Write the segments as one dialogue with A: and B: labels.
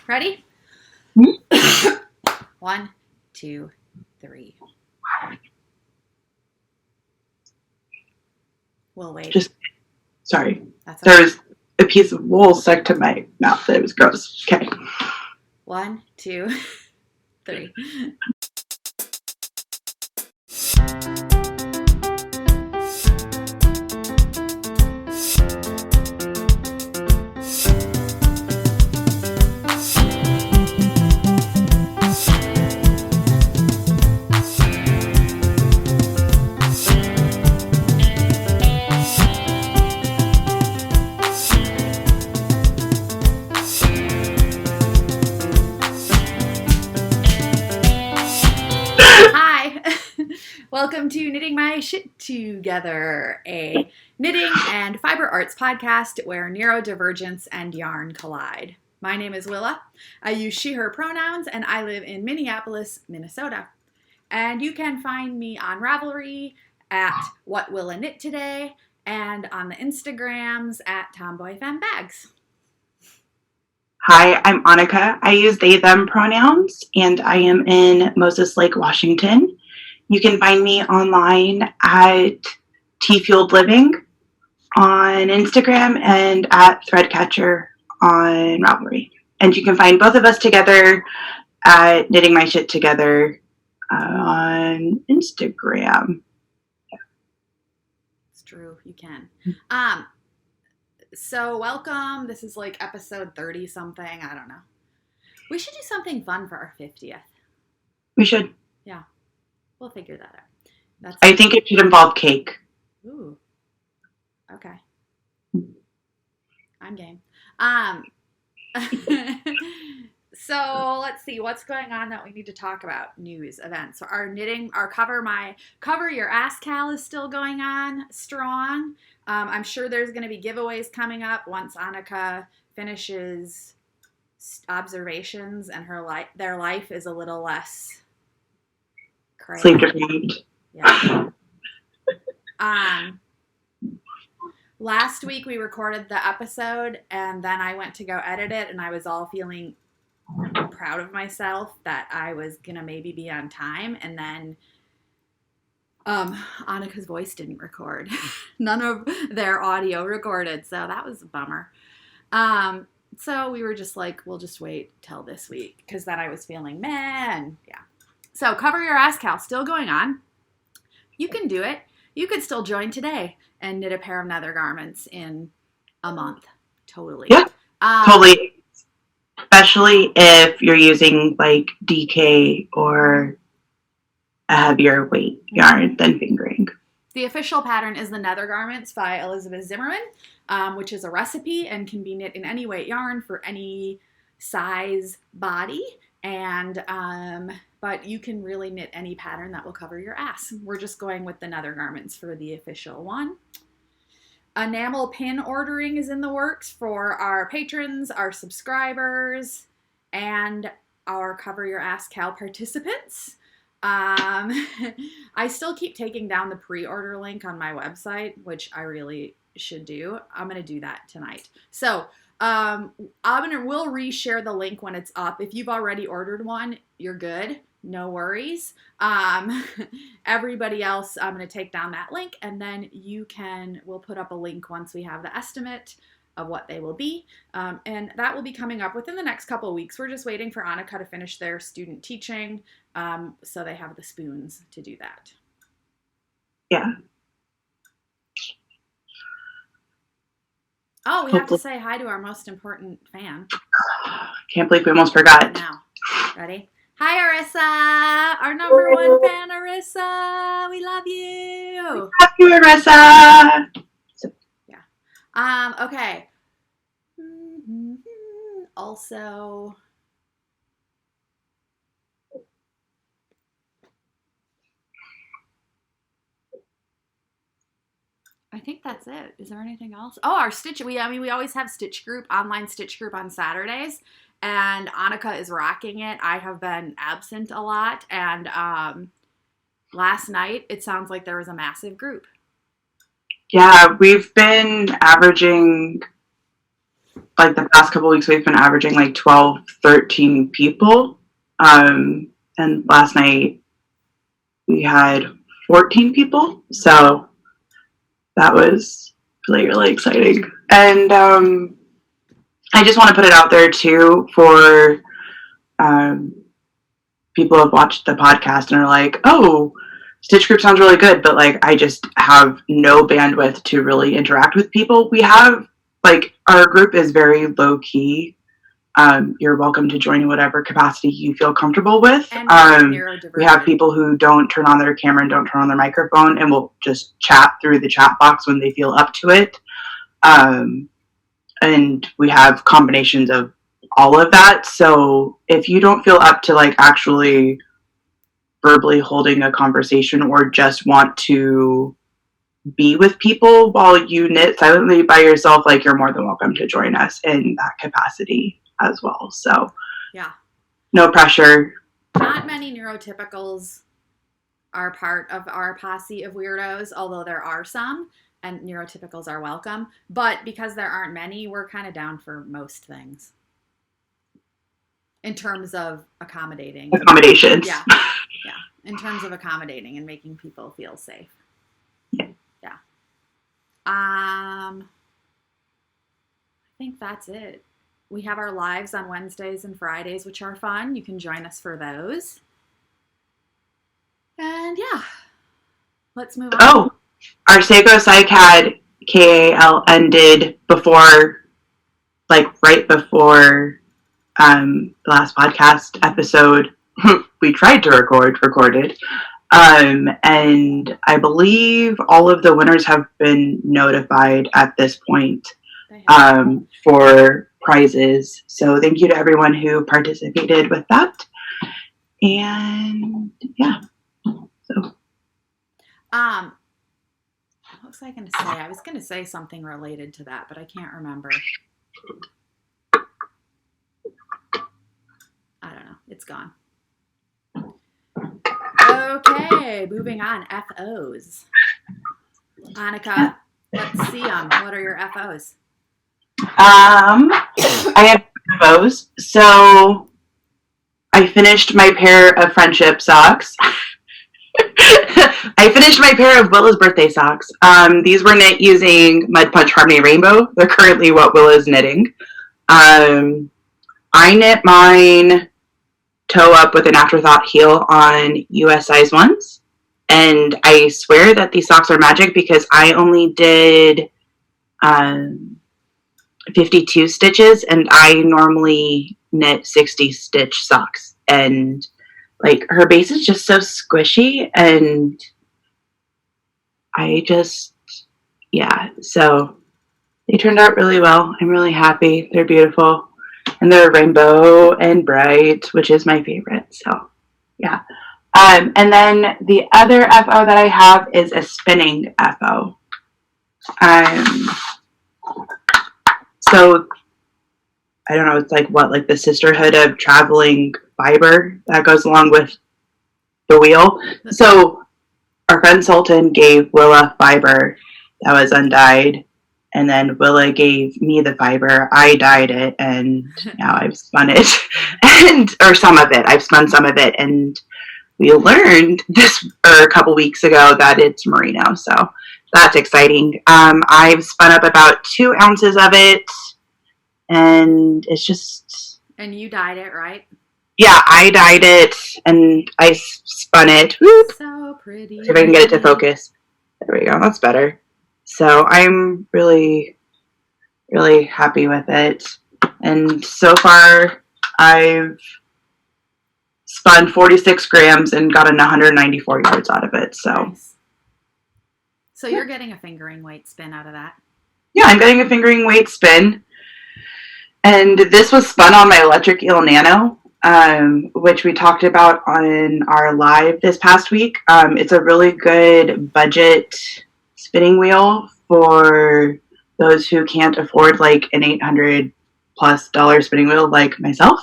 A: Ready? 1, 2, 3. We'll wait.
B: Sorry.
A: That's okay.
B: There was a piece of wool stuck to my mouth. It was gross. Okay.
A: 1, 2, 3. Welcome to Knitting My Shit Together, a knitting and fiber arts podcast where neurodivergence and yarn collide. My name is Willa. I use she, her pronouns, and I live in Minneapolis, Minnesota. And you can find me on Ravelry at What Willa Knit Today and on the Instagrams at TomboyFemBags.
B: Hi, I'm Annika. I use they, them pronouns, and I am in Moses Lake, Washington. You can find me online at Tea-Fueled Living on Instagram and at Threadcatcher on Ravelry. And you can find both of us together at Knitting My Shit Together on Instagram.
A: It's true, you can. So welcome. This is like episode 30 something. I don't know. We should do something fun for our 50th.
B: We should.
A: Yeah. We'll figure that out.
B: I think it should involve cake.
A: Ooh. Okay. I'm game. So let's see what's going on that we need to talk about. News, events. So our knitting, our cover your ass cal is still going on strong. I'm sure there's going to be giveaways coming up once Annika finishes observations and their life is a little less crazy.
B: Sleep deprived.
A: Yeah. Last week we recorded the episode and then I went to go edit it and I was all feeling proud of myself that I was gonna maybe be on time, and then Annika's voice didn't record. None of their audio recorded, so that was a bummer. So we were just like, we'll just wait till this week, because then I was feeling meh, and yeah. So cover your ass cal, still going on. You can do it. You could still join today and knit a pair of nether garments in a month. Totally.
B: Yeah, totally. Especially if you're using like DK or a heavier weight yarn than fingering.
A: The official pattern is the Nether Garments by Elizabeth Zimmerman, which is a recipe and can be knit in any weight yarn for any size body. And but you can really knit any pattern that will cover your ass. We're just going with the Nether Garments for the official one. Enamel pin ordering is in the works for our patrons, our subscribers, and our Cover Your Ass Cal participants. I still keep taking down the pre-order link on my website, which I really should do. I'm going to do that tonight. So we'll reshare the link when it's up. If you've already ordered one, you're good. No worries. Everybody else, I'm going to take down that link, and then we'll put up a link once we have the estimate of what they will be. And that will be coming up within the next couple of weeks. We're just waiting for Annika to finish their student teaching, so they have the spoons to do that.
B: Yeah.
A: Oh, we have to say hi to our most important fan.
B: Can't believe we almost forgot.
A: Now, ready? Hi, Arissa, our number one fan, Arissa. We love you.
B: Love you, Arissa.
A: Yeah. Okay. Also, I think that's it. Is there anything else? Oh, our stitch. We always have online stitch group on Saturdays. And Annika is rocking it. I have been absent a lot. And last night, it sounds like there was a massive group.
B: Yeah, we've been averaging like the past couple weeks, we've been averaging like 12, 13 people. And last night we had 14 people. So that was really, really exciting. And I just want to put it out there too for people who have watched the podcast and are like, oh, Stitch Group sounds really good, but like I just have no bandwidth to really interact with people. We have, like, our group is very low key. You're welcome to join in whatever capacity you feel comfortable with. We have people who don't turn on their camera and don't turn on their microphone and will just chat through the chat box when they feel up to it. And we have combinations of all of that. So if you don't feel up to like actually verbally holding a conversation or just want to be with people while you knit silently by yourself, like, you're more than welcome to join us in that capacity as well. So
A: yeah,
B: no pressure.
A: Not many neurotypicals are part of our posse of weirdos, although there are some, and neurotypicals are welcome. But because there aren't many, we're kind of down for most things in terms of
B: accommodations.
A: Yeah, in terms of accommodating and making people feel safe. Yeah. I think that's it. We have our lives on Wednesdays and Fridays, which are fun. You can join us for those. And yeah, let's move on.
B: Oh, our Seiko SciCAD KAL ended before, like, right before the last podcast episode we tried to recorded. And I believe all of the winners have been notified at this point for prizes. So thank you to everyone who participated with that. And yeah. So
A: what was I going to say? I was going to say something related to that, but I can't remember. I don't know. It's gone. Okay, moving on. FOs. Annika, let's see them. What are your FOs?
B: I have FOs. So I finished my pair of friendship socks. I finished my pair of Willa's birthday socks. These were knit using Mud Punch Harmony Rainbow. They're currently what Willa's knitting. I knit mine toe up with an afterthought heel on US size 1s. And I swear that these socks are magic because I only did 52 stitches and I normally knit 60 stitch socks. And like, her base is just so squishy and so they turned out really well. I'm really happy. They're beautiful. And they're rainbow and bright, which is my favorite. So, yeah. And then the other FO that I have is a spinning FO. So, I don't know, it's like the sisterhood of traveling fiber that goes along with the wheel. So, our friend Sultan gave Willa fiber that was undyed. And then Willa gave me the fiber. I dyed it, and now I've spun it, or some of it. I've spun some of it, and we learned a couple weeks ago that it's merino. So that's exciting. I've spun up about 2 ounces of it, and it's just.
A: And you dyed it, right?
B: Yeah, I dyed it, and I spun it. Whoop.
A: So pretty.
B: See if I can get it to focus. There we go. That's better. So I'm really, really happy with it. And so far, I've spun 46 grams and gotten 194 yards out of it. So,
A: nice. So you're getting a fingering weight spin out of that?
B: Yeah, I'm getting a fingering weight spin. And this was spun on my electric eel nano, which we talked about on our live this past week. It's a really good budget spinning wheel for those who can't afford like an $800+ spinning wheel like myself.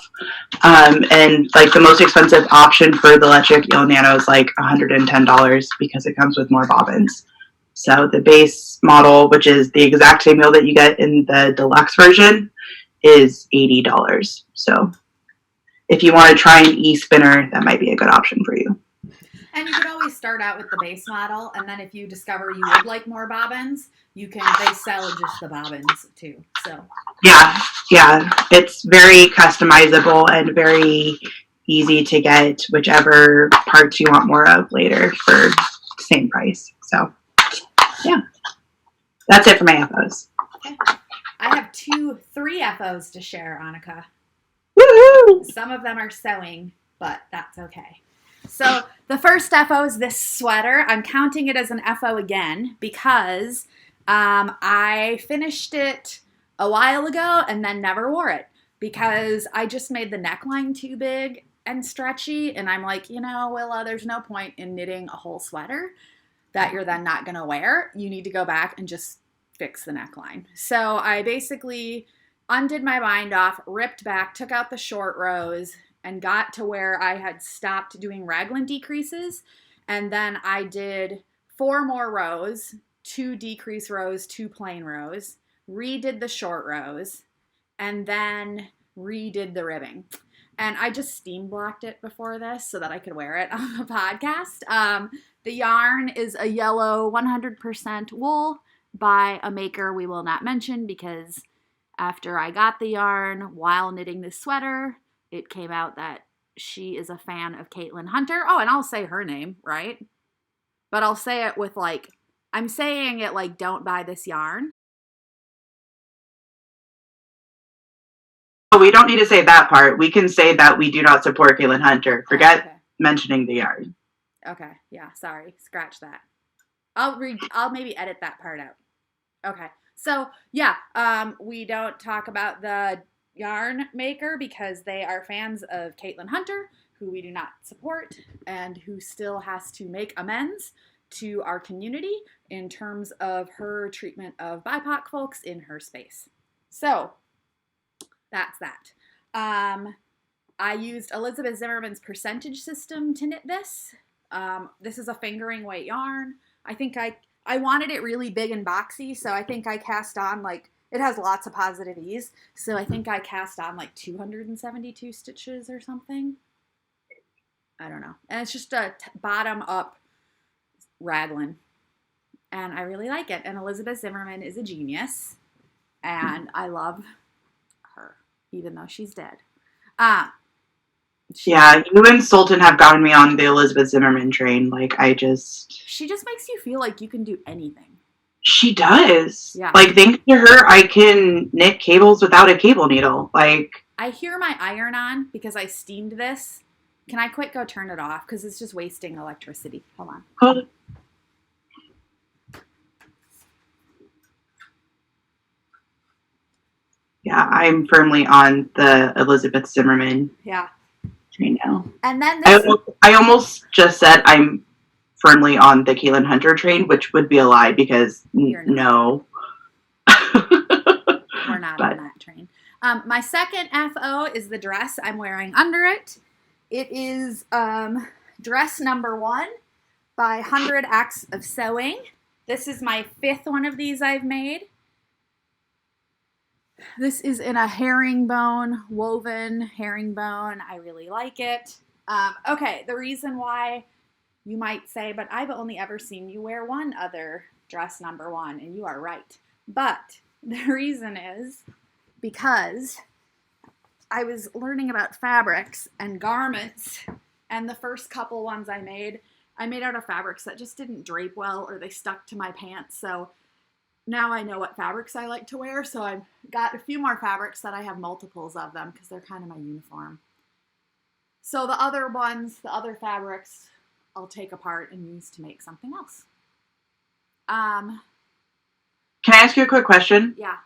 B: And like the most expensive option for the electric eel nano is like $110 because it comes with more bobbins. So the base model, which is the exact same wheel that you get in the deluxe version, is $80. So if you want to try an e-spinner, that might be a good option for you.
A: And you could always start out with the base model, and then if you discover you would like more bobbins, they sell just the bobbins too. So
B: yeah, it's very customizable and very easy to get whichever parts you want more of later for the same price. So yeah, that's it for my FOs.
A: Okay. I have 3 FOs to share, Annika.
B: Woohoo!
A: Some of them are sewing, but that's okay. So the first FO is this sweater. I'm counting it as an FO again because I finished it a while ago and then never wore it because I just made the neckline too big and stretchy. And I'm like, Willa, there's no point in knitting a whole sweater that you're then not going to wear. You need to go back and just fix the neckline. So I basically undid my bind off, ripped back, took out the short rows, and got to where I had stopped doing raglan decreases. And then I did 4 more rows, 2 decrease rows, 2 plain rows, redid the short rows, and then redid the ribbing. And I just steam blocked it before this so that I could wear it on the podcast. The yarn is a yellow 100% wool by a maker we will not mention because after I got the yarn while knitting this sweater, it came out that she is a fan of Caitlin Hunter. Oh, and I'll say her name, right? But I'll say it with I'm saying it like, don't buy this yarn.
B: Oh, we don't need to say that part. We can say that we do not support Caitlin Hunter. Forget mentioning the yarn.
A: Okay, yeah, sorry. Scratch that. I'll maybe edit that part out. Okay, so yeah, we don't talk about the yarn maker because they are fans of Caitlin Hunter, who we do not support and who still has to make amends to our community in terms of her treatment of BIPOC folks in her space. So that's that. I used Elizabeth Zimmerman's percentage system to knit this. This is a fingering weight yarn. I think I wanted it really big and boxy, so I think I cast on it has lots of positive ease, so I think I cast on 272 stitches or something. I don't know. And it's just a bottom-up raglan, and I really like it. And Elizabeth Zimmerman is a genius, and I love her, even though she's dead.
B: Yeah, you and Sultan have gotten me on the Elizabeth Zimmerman train.
A: She just makes you feel like you can do anything.
B: She does.
A: Yeah.
B: Thanks to her, I can knit cables without a cable needle. I
A: hear my iron on because I steamed this. Can I quick go turn it off? Because it's just wasting electricity. Hold on.
B: Hold it. Yeah, I'm firmly on the Elizabeth Zimmerman train now.
A: And then
B: I almost just said I'm firmly on the Caitlin Hunter train, which would be a lie because no.
A: We're not on that train. My second FO is the dress I'm wearing under it. It is dress number 1 by 100 Acts of Sewing. This is my 5th one of these I've made. This is in a herringbone, woven herringbone. I really like it. Okay, the reason why you might say, but I've only ever seen you wear one other dress number 1, and you are right. But the reason is because I was learning about fabrics and garments, and the first couple ones I made out of fabrics that just didn't drape well or they stuck to my pants. So now I know what fabrics I like to wear, so I've got a few more fabrics that I have multiples of them because they're kind of my uniform. So the other ones, the other fabrics, I'll take apart and use to make something else.
B: Can I ask you a quick question?
A: Yeah.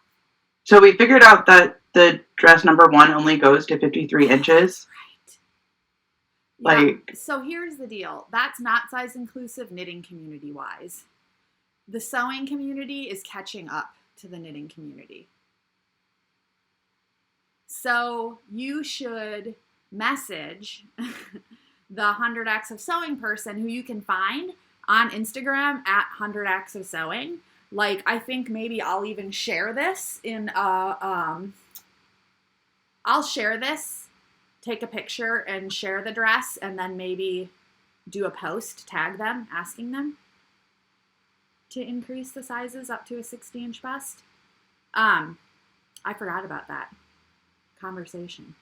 B: So we figured out that the dress number 1 only goes to 53 inches.
A: Right. Yeah. So here's the deal. That's not size inclusive knitting community wise. The sewing community is catching up to the knitting community. So you should message the 100 Acts of Sewing person who you can find on Instagram at 100 Acts of Sewing. I think maybe I'll even share this in I'll share this, take a picture and share the dress, and then maybe do a post, tag them, asking them to increase the sizes up to a 60-inch bust. I forgot about that conversation.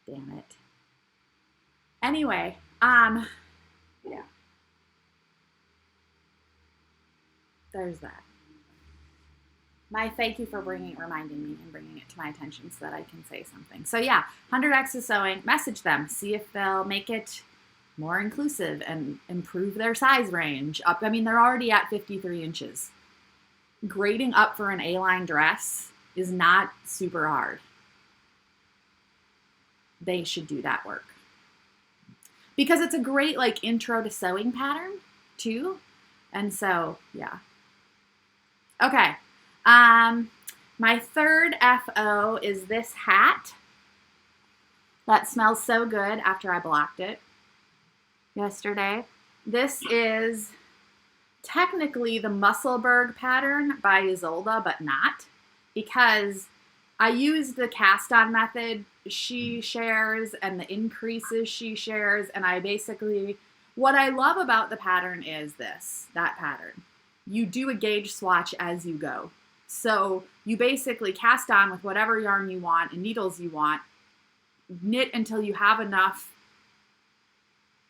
A: Damn it. Anyway, yeah. There's that. My thank you for reminding me and bringing it to my attention so that I can say something. So yeah, 100X is sewing. Message them. See if they'll make it more inclusive and improve their size range. Up. I mean, they're already at 53 inches. Grading up for an A-line dress is not super hard. They should do that work. Because it's a great like intro to sewing pattern too. And so, yeah. Okay. My third FO is this hat that smells so good after I blocked it yesterday. This is technically the Musselburgh pattern by Isolde, but not, because I used the cast on method she shares and the increases she shares, and I basically, what I love about the pattern is that pattern. You do a gauge swatch as you go. So you basically cast on with whatever yarn you want and needles you want, knit until you have enough,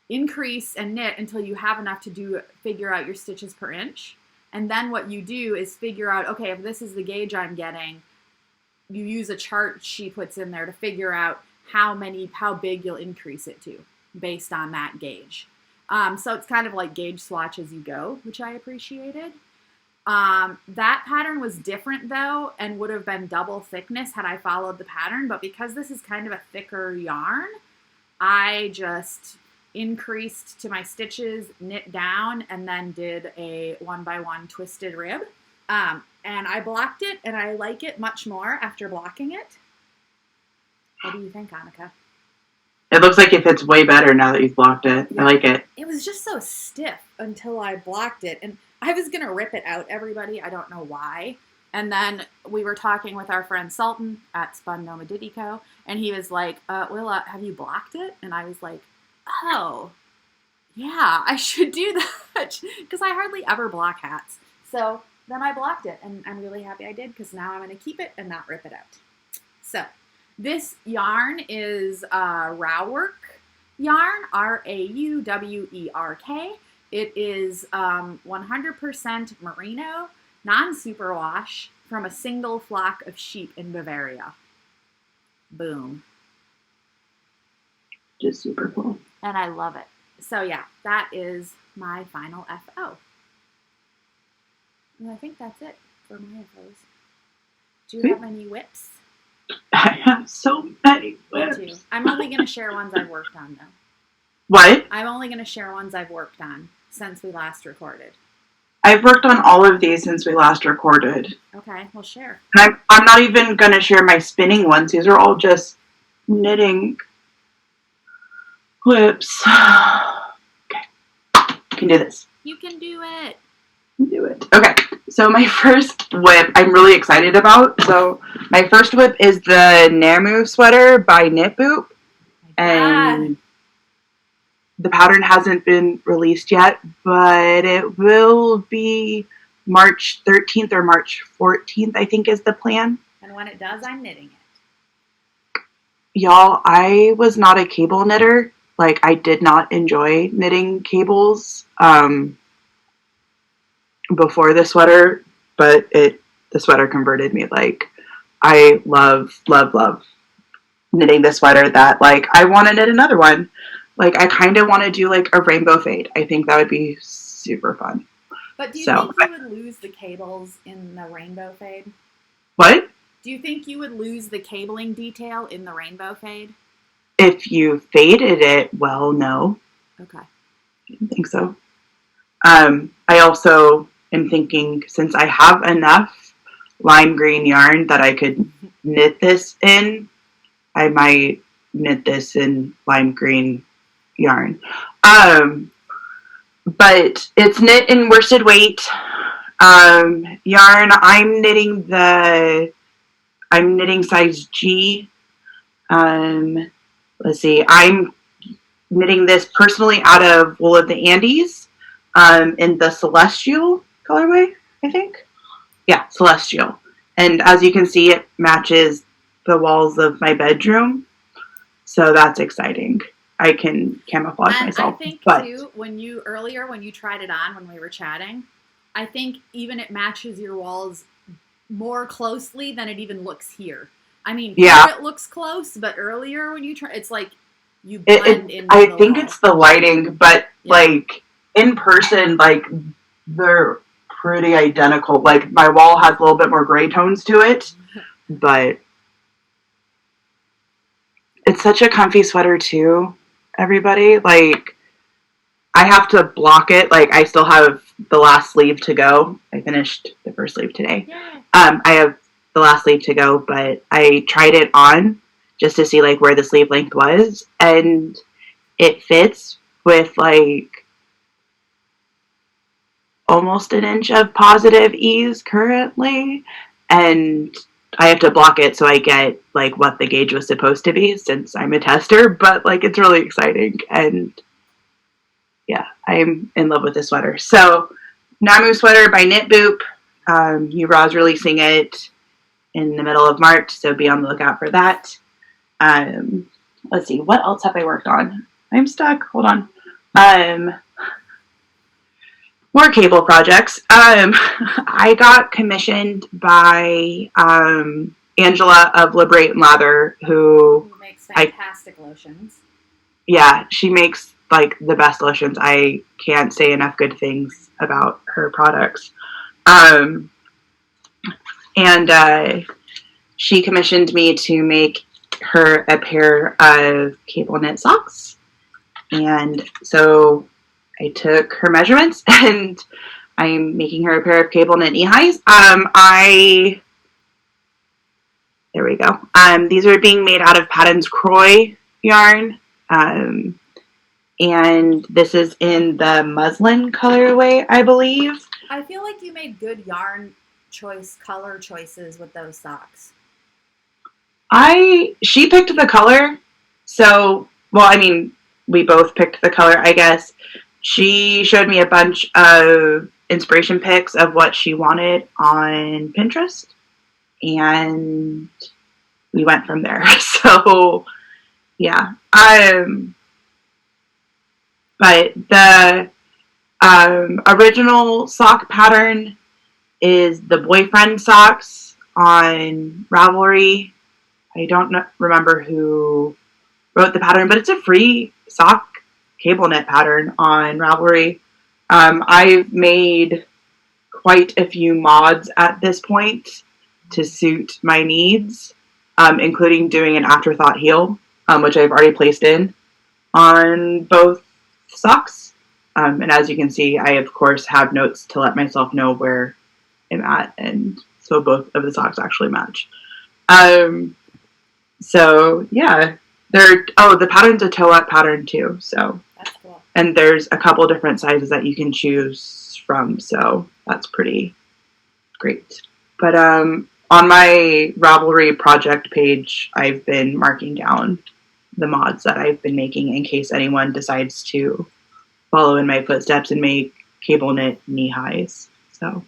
A: increase and knit until you have enough to figure out your stitches per inch. And then what you do is figure out, okay, if this is the gauge I'm getting, you use a chart she puts in there to figure out how big you'll increase it to based on that gauge. So it's kind of like gauge swatch as you go, which I appreciated. That pattern was different though, and would have been double thickness had I followed the pattern, but because this is kind of a thicker yarn, I just increased to my stitches, knit down, and then did a 1x1 twisted rib. And I blocked it, and I like it much more after blocking it. What do you think, Annika?
B: It looks like it fits way better now that you've blocked it. Yeah. I like it.
A: It was just so stiff until I blocked it, and I was going to rip it out, everybody. I don't know why. And then we were talking with our friend Sultan at Spun Nomadiddy Co., and he was like, Willa, have you blocked it? And I was like, oh, yeah, I should do that, because I hardly ever block hats. So then I blocked it, and I'm really happy I did, because now I'm going to keep it and not rip it out. So this yarn is Rauwerk yarn, Rauwerk. It is 100% merino, non-superwash, from a single flock of sheep in Bavaria. Boom.
B: Just super cool.
A: And I love it. So yeah, that is my final FO. And I think that's it for my FOs. Do you have any whips?
B: I have so many whips.
A: Me too. I'm only going to share ones I've worked on, though.
B: What?
A: I'm only going to share ones I've worked on since we last recorded.
B: I've worked on all of these since we last recorded.
A: Okay, well, share.
B: And I'm not even going to share my spinning ones. These are all just knitting whips. Okay. You can do this.
A: You can do it.
B: Do it. Okay. So my first whip I'm really excited about. So my first whip is the Namu sweater by Knit Boop. And the pattern hasn't been released yet, but it will be March 13th or March 14th, I think is the plan.
A: And when it does, I'm knitting it.
B: Y'all, I was not a cable knitter. Like, I did not enjoy knitting cables before the sweater, but the sweater converted me. Like, I love, love, love knitting this sweater that, like, I want to knit another one. Like, I kind of want to do, like, a rainbow fade. I think that would be super fun.
A: But do you think you would lose the cables in the rainbow fade?
B: What?
A: Do you think you would lose the cabling detail in the rainbow fade?
B: If you faded it, well, no.
A: Okay.
B: I don't think so. I also am thinking, since I have enough lime green yarn that I could knit this in, I might knit this in lime green yarn. But it's knit in worsted weight yarn. I'm knitting size G Let's see. I'm knitting this personally out of wool of the Andes in the Celestial colorway, I think. Yeah, Celestial. And as you can see, it matches the walls of my bedroom. So that's exciting. I can camouflage
A: And I
B: myself.
A: think,
B: But
A: too, when you tried it on when we were chatting, I think even it matches your walls more closely than it even looks here. I mean,
B: yeah,
A: here it looks close, but earlier when you try, it's like you blend into
B: I
A: the
B: think
A: wall.
B: it's the lighting, but
A: Yeah.
B: like in person, like they're pretty identical. Like my wall has a little bit more gray tones to it, but it's such a comfy sweater too, everybody. Like I have to block it. Like I still have the last sleeve to go. I finished the first sleeve today.
A: Yeah.
B: I have the last sleeve to go, but I tried it on just to see like where the sleeve length was, and it fits with like almost an inch of positive ease currently, and I have to block it so I get like what the gauge was supposed to be since I'm a tester, but like it's really exciting, and yeah, I'm in love with this sweater. So Namu sweater by Knit Boop. Ura's releasing it in the middle of March, so be on the lookout for that. Let's see, what else have I worked on? I'm stuck. Hold on. More cable projects. I got commissioned by Angela of Liberate and Lather, who
A: makes fantastic lotions.
B: Yeah, she makes like the best lotions. I can't say enough good things about her products. And she commissioned me to make her a pair of cable knit socks. And so I took her measurements and I'm making her a pair of cable knit knee highs. There we go. These are being made out of Patton's Croy yarn. And this is in the muslin colorway, I believe.
A: I feel like you made good yarn color choices with those socks.
B: She picked the color, so, well, I mean, we both picked the color, I guess. She showed me a bunch of inspiration pics of what she wanted on Pinterest, and we went from there. So, yeah. But the original sock pattern is the boyfriend socks on Ravelry. I don't remember who wrote the pattern, but it's a free sock cable knit pattern on Ravelry. I've made quite a few mods at this point to suit my needs, including doing an afterthought heel, which I've already placed in on both socks. And as you can see, I of course have notes to let myself know where I'm at, and so both of the socks actually match. So yeah, the pattern's a toe-up pattern too. So
A: that's cool.
B: And there's a couple different sizes that you can choose from. So that's pretty great. But on my Ravelry project page, I've been marking down the mods that I've been making in case anyone decides to follow in my footsteps and make cable knit knee highs. So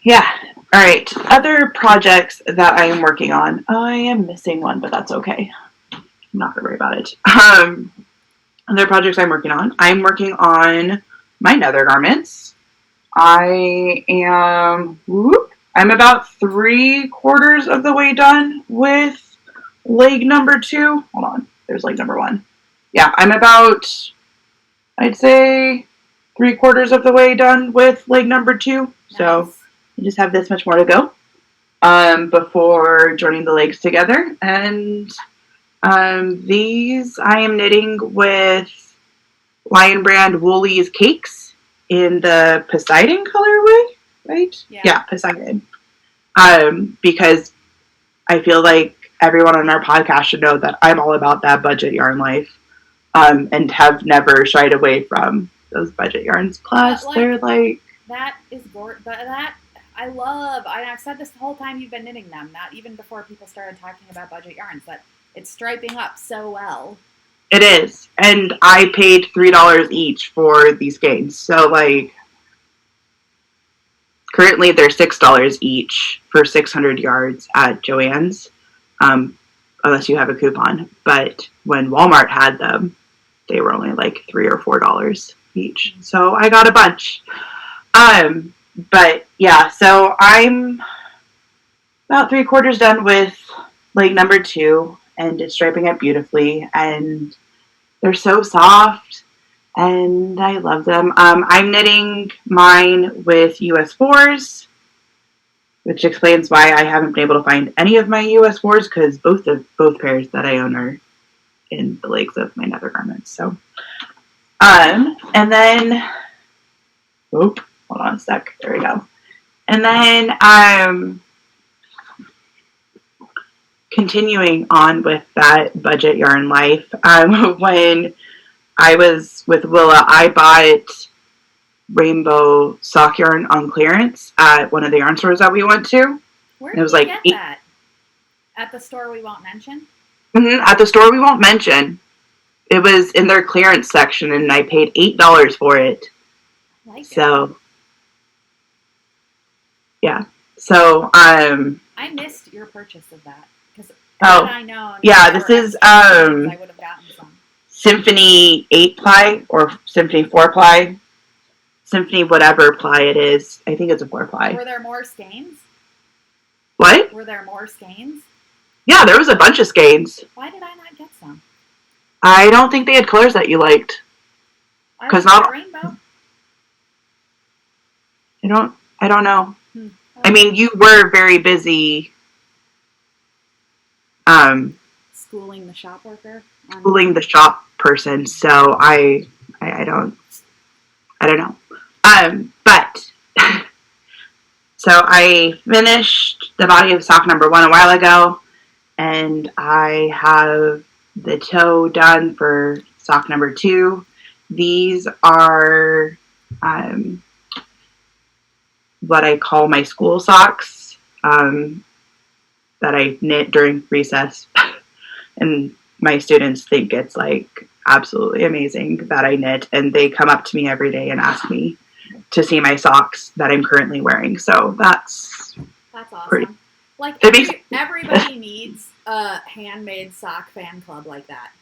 B: yeah. All right. Other projects that I am working on. I am missing one, but that's okay. I'm not going to worry about it. Other projects I'm working on. I'm working on my nether garments. I'm about 3/4 of the way done with leg number 2. Hold on. There's leg number 1. Yeah, I'm about, I'd say, 3/4 of the way done with leg number 2. Nice. So I just have this much more to go before joining the legs together. And these I am knitting with Lion Brand Woolies Cakes in the Poseidon colorway, right? Yeah, Poseidon. Because I feel like everyone on our podcast should know that I'm all about that budget yarn life, and have never shied away from those budget yarns. Plus, they're like
A: that is gorgeous. But that I've said this the whole time you've been knitting them, not even before people started talking about budget yarns, that it's striping up so well.
B: It is. And I paid $3 each for these skeins. So, like, currently they're $6 each for 600 yards at Joann's, unless you have a coupon. But when Walmart had them, they were only like $3 or $4 each. So I got a bunch. But yeah, so I'm about 3/4 done with leg number 2, and it's striping up beautifully, and they're so soft, and I love them. I'm knitting mine with US 4s, which explains why I haven't been able to find any of my US 4s, because both pairs that I own are in the legs of my nether garments. So, and then, hold on a sec. There we go. And then, continuing on with that budget yarn life, when I was with Willa, I bought rainbow sock yarn on clearance at one of the yarn stores that we went to.
A: Where did you get that? At the store we won't mention?
B: At the store we won't mention. It was in their clearance section, and I paid $8 for it. So, yeah. So,
A: I missed your purchase of that. Because I know.
B: Yeah, this is,
A: I would have gotten some.
B: Symphony 8-ply or Symphony 4-ply. Symphony whatever ply it is. I think it's a 4-ply.
A: Were there more skeins?
B: What?
A: Were there more skeins?
B: Yeah, there was a bunch of skeins.
A: Why did I not get some?
B: I don't think they had colors that you liked.
A: Because not rainbow.
B: I don't know.
A: Okay.
B: I mean, you were very busy.
A: Schooling the shop worker.
B: Schooling the shop person. So I don't know. But so I finished the body of sock number 1 a while ago, and I have the toe done for sock number 2. These are what I call my school socks that I knit during recess. And my students think it's like absolutely amazing that I knit, and they come up to me every day and ask me to see my socks that I'm currently wearing. So that's
A: awesome.
B: Pretty,
A: like everybody needs a handmade sock fan club like that.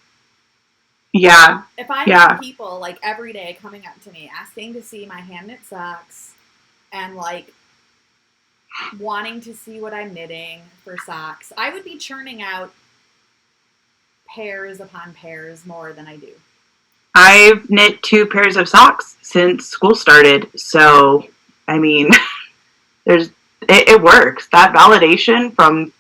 B: Yeah.
A: If I have people like every day coming up to me asking to see my hand knit socks and like wanting to see what I'm knitting for socks, I would be churning out pairs upon pairs more than I do.
B: I've knit 2 pairs of socks since school started. So, I mean, it works. That validation from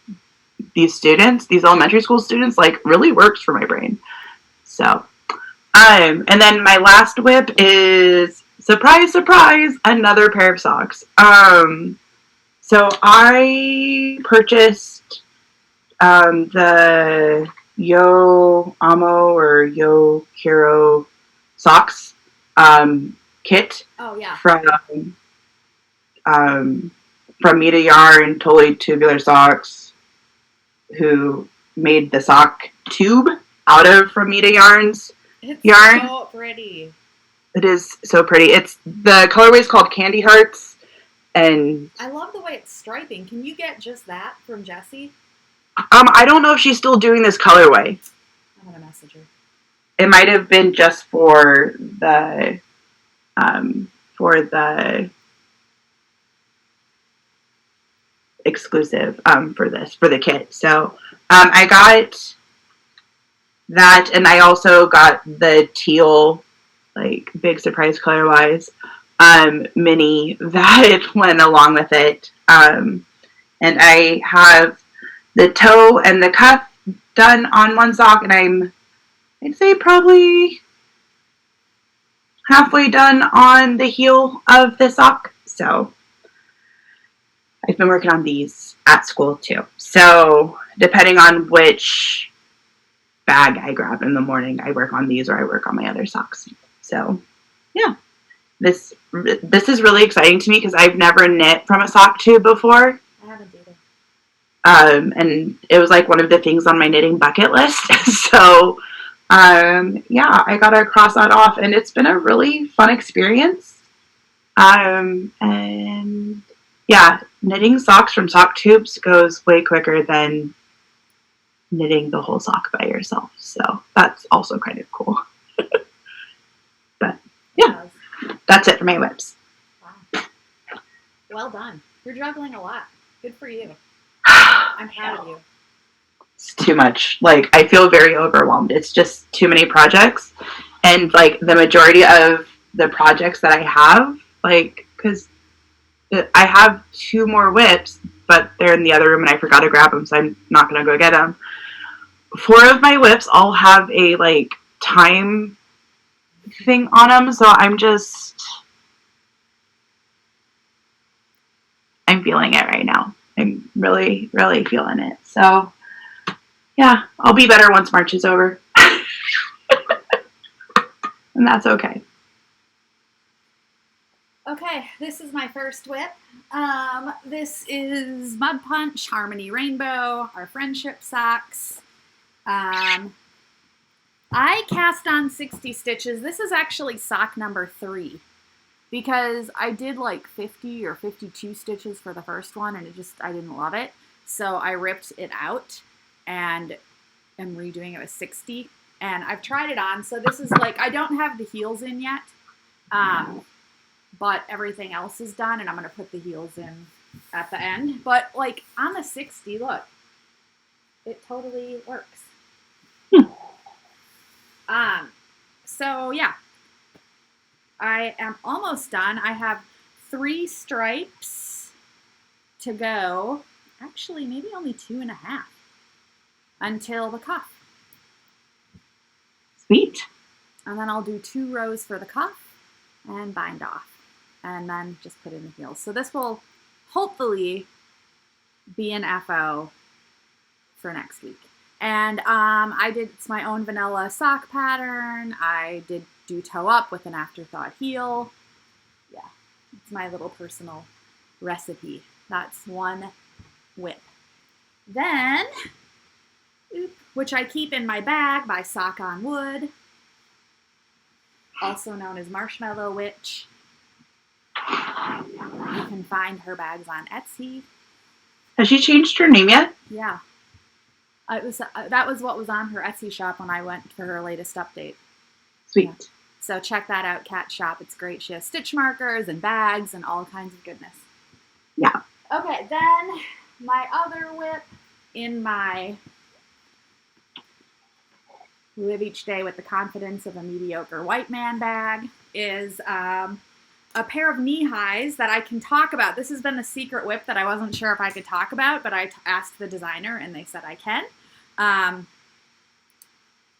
B: these students, these elementary school students, like really works for my brain. So, and then my last whip is, surprise, surprise, another pair of socks. So I purchased the Yo Amo or Yo Hero socks kit.
A: Oh yeah.
B: From Mita Yarn, Totally Tubular Socks, who made the sock tube out of From Mita Yarn's yarn.
A: It's so pretty.
B: It is so pretty. It's the colorway is called Candy Hearts, and
A: I love the way it's striping. Can you get just that from Jessie?
B: I don't know if she's still doing this colorway.
A: I'm gonna message her.
B: It might have been just for the exclusive for the kit. So I got that, and I also got the teal, like big surprise color wise mini that went along with it. And I have the toe and the cuff done on one sock, and I'd say probably halfway done on the heel of the sock. So I've been working on these at school too. So depending on which bag I grab in the morning, I work on these or I work on my other socks. So yeah, This is really exciting to me because I've never knit from a sock tube before.
A: I haven't either.
B: And it was like one of the things on my knitting bucket list. So, yeah, I got to cross that off, and it's been a really fun experience. And yeah, knitting socks from sock tubes goes way quicker than knitting the whole sock by yourself. So that's also kind of cool. But yeah, that's it for my whips.
A: Wow. Well done. You're juggling a lot. Good for you. I'm proud of you.
B: It's too much. Like, I feel very overwhelmed. It's just too many projects. And like the majority of the projects that I have, like, because I have 2 more whips, but they're in the other room and I forgot to grab them, so I'm not going to go get them. 4 of my whips all have a like time thing on them, so I'm feeling it right now. I'm really, really feeling it. So yeah, I'll be better once March is over. And that's okay.
A: Okay, this is my first whip. This is Mud Punch Harmony Rainbow, our friendship socks. I cast on 60 stitches. This is actually sock number 3 because I did like 50 or 52 stitches for the first one and I didn't love it. So I ripped it out and am redoing it with 60. And I've tried it on. So this is like, I don't have the heels in yet. But everything else is done, and I'm going to put the heels in at the end. But, like, on the 60, look, it totally works. So, yeah, I am almost done. I have 3 stripes to go. Actually, maybe only 2.5 until the cuff.
B: Sweet.
A: And then I'll do 2 rows for the cuff and bind off. And then just put in the heels. So this will hopefully be an FO for next week. And it's my own vanilla sock pattern. I did do toe up with an afterthought heel. Yeah, it's my little personal recipe. That's one whip. Then, which I keep in my bag by Sock on Wood, also known as Marshmallow Witch. You can find her bags on Etsy.
B: Has she changed her name yet?
A: Yeah. That was what was on her Etsy shop when I went for her latest update.
B: Sweet.
A: Yeah. So check that out, Cat Shop. It's great. She has stitch markers and bags and all kinds of goodness.
B: Yeah.
A: Okay, then my other whip in my Live Each Day with the Confidence of a Mediocre White Man bag is a pair of knee highs that I can talk about. This has been a secret whip that I wasn't sure if I could talk about, but I asked the designer and they said I can.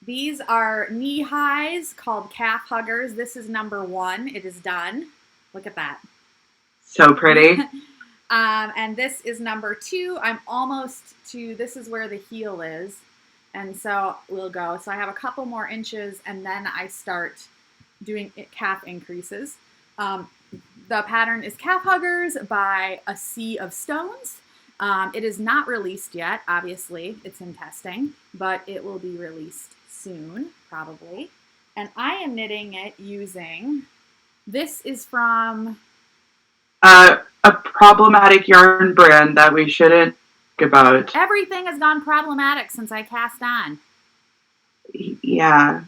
A: These are knee highs called Calf Huggers. This is number 1. It is done. Look at that.
B: So pretty.
A: And this is number 2. I'm almost to, this is where the heel is. And so we'll go. So I have a couple more inches and then I start doing calf increases. The pattern is Calf Huggers by A Sea of Stones. It is not released yet, obviously. It's in testing, but it will be released soon, probably. And I am knitting it using, this is from...
B: a problematic yarn brand that we shouldn't think about.
A: Everything has gone problematic since I cast on.
B: Yeah.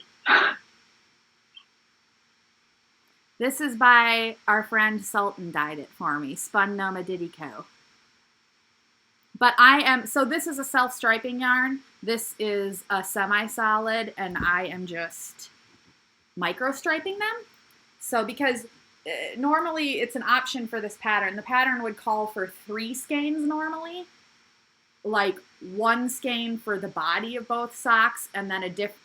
A: This is by our friend Sultan, dyed it for me, Spun Noma Didico. But so this is a self-striping yarn. This is a semi-solid, and I am just micro-striping them. So because normally it's an option for this pattern. The pattern would call for 3 skeins normally, like 1 skein for the body of both socks, and then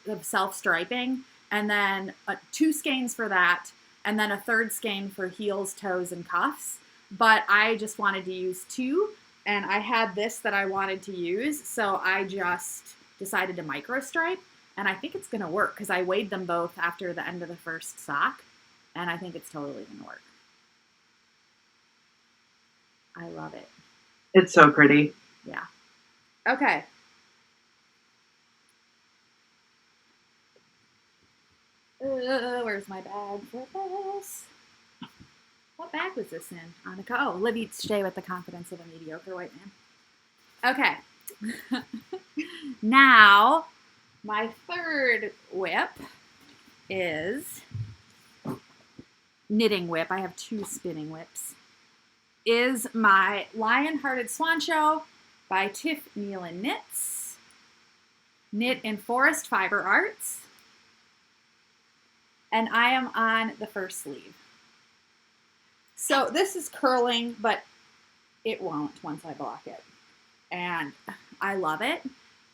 A: of self-striping, and then 2 skeins for that, and then a 3rd skein for heels, toes, and cuffs. But I just wanted to use 2, and I had this that I wanted to use, so I just decided to micro stripe, and I think it's going to work because I weighed them both after the end of the first sock. And I think it's totally going to work. I love it.
B: It's so pretty.
A: Yeah. Okay. Where's my bag for this? What bag was this in, Annika? Oh, live, eat, stay with the confidence of a mediocre white man. Okay. Now, my third whip is knitting whip. I have 2 spinning whips. Is my Lion-Hearted Swan Show by Tiff Nealon Knits. Knit in Forest Fiber Arts. And I am on the first sleeve. So this is curling, but it won't once I block it. And I love it.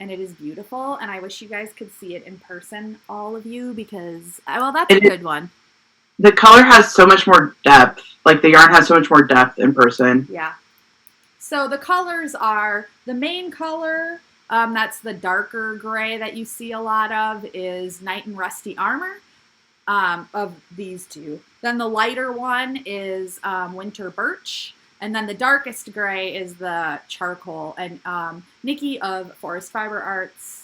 A: And it is beautiful. And I wish you guys could see it in person, all of you, because, well, that's a good one.
B: The color has so much more depth. Like, the yarn has so much more depth in person.
A: Yeah. So the colors are, the main color, that's the darker gray that you see a lot of, is Knight and Rusty Armor, of these 2. Then the lighter one is Winter Birch. And then the darkest gray is the charcoal. And Nikki of Forest Fiber Arts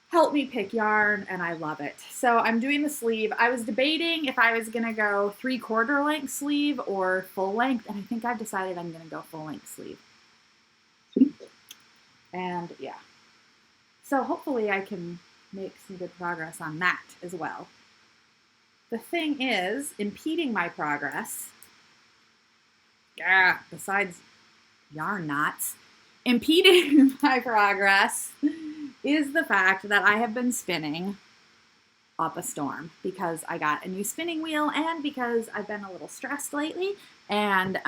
A: helped me pick yarn, and I love it. So I'm doing the sleeve. I was debating if I was going to go 3/4 length sleeve or full length, and I think I've decided I'm going to go full length sleeve. And yeah. So hopefully I can make some good progress on that as well. The thing is, impeding my progress, besides yarn knots, impeding my progress is the fact that I have been spinning up a storm because I got a new spinning wheel and because I've been a little stressed lately, and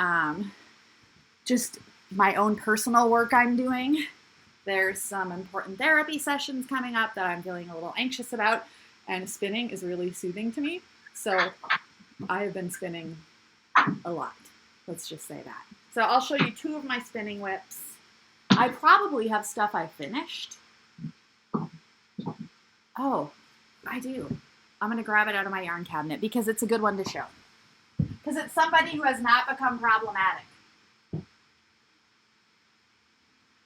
A: just my own personal work I'm doing. There's some important therapy sessions coming up that I'm feeling a little anxious about, and spinning is really soothing to me. So I have been spinning a lot. Let's just say that. So I'll show you 2 of my spinning whips. I probably have stuff I finished. Oh, I do. I'm going to grab it out of my yarn cabinet because it's a good one to show. Because it's somebody who has not become problematic.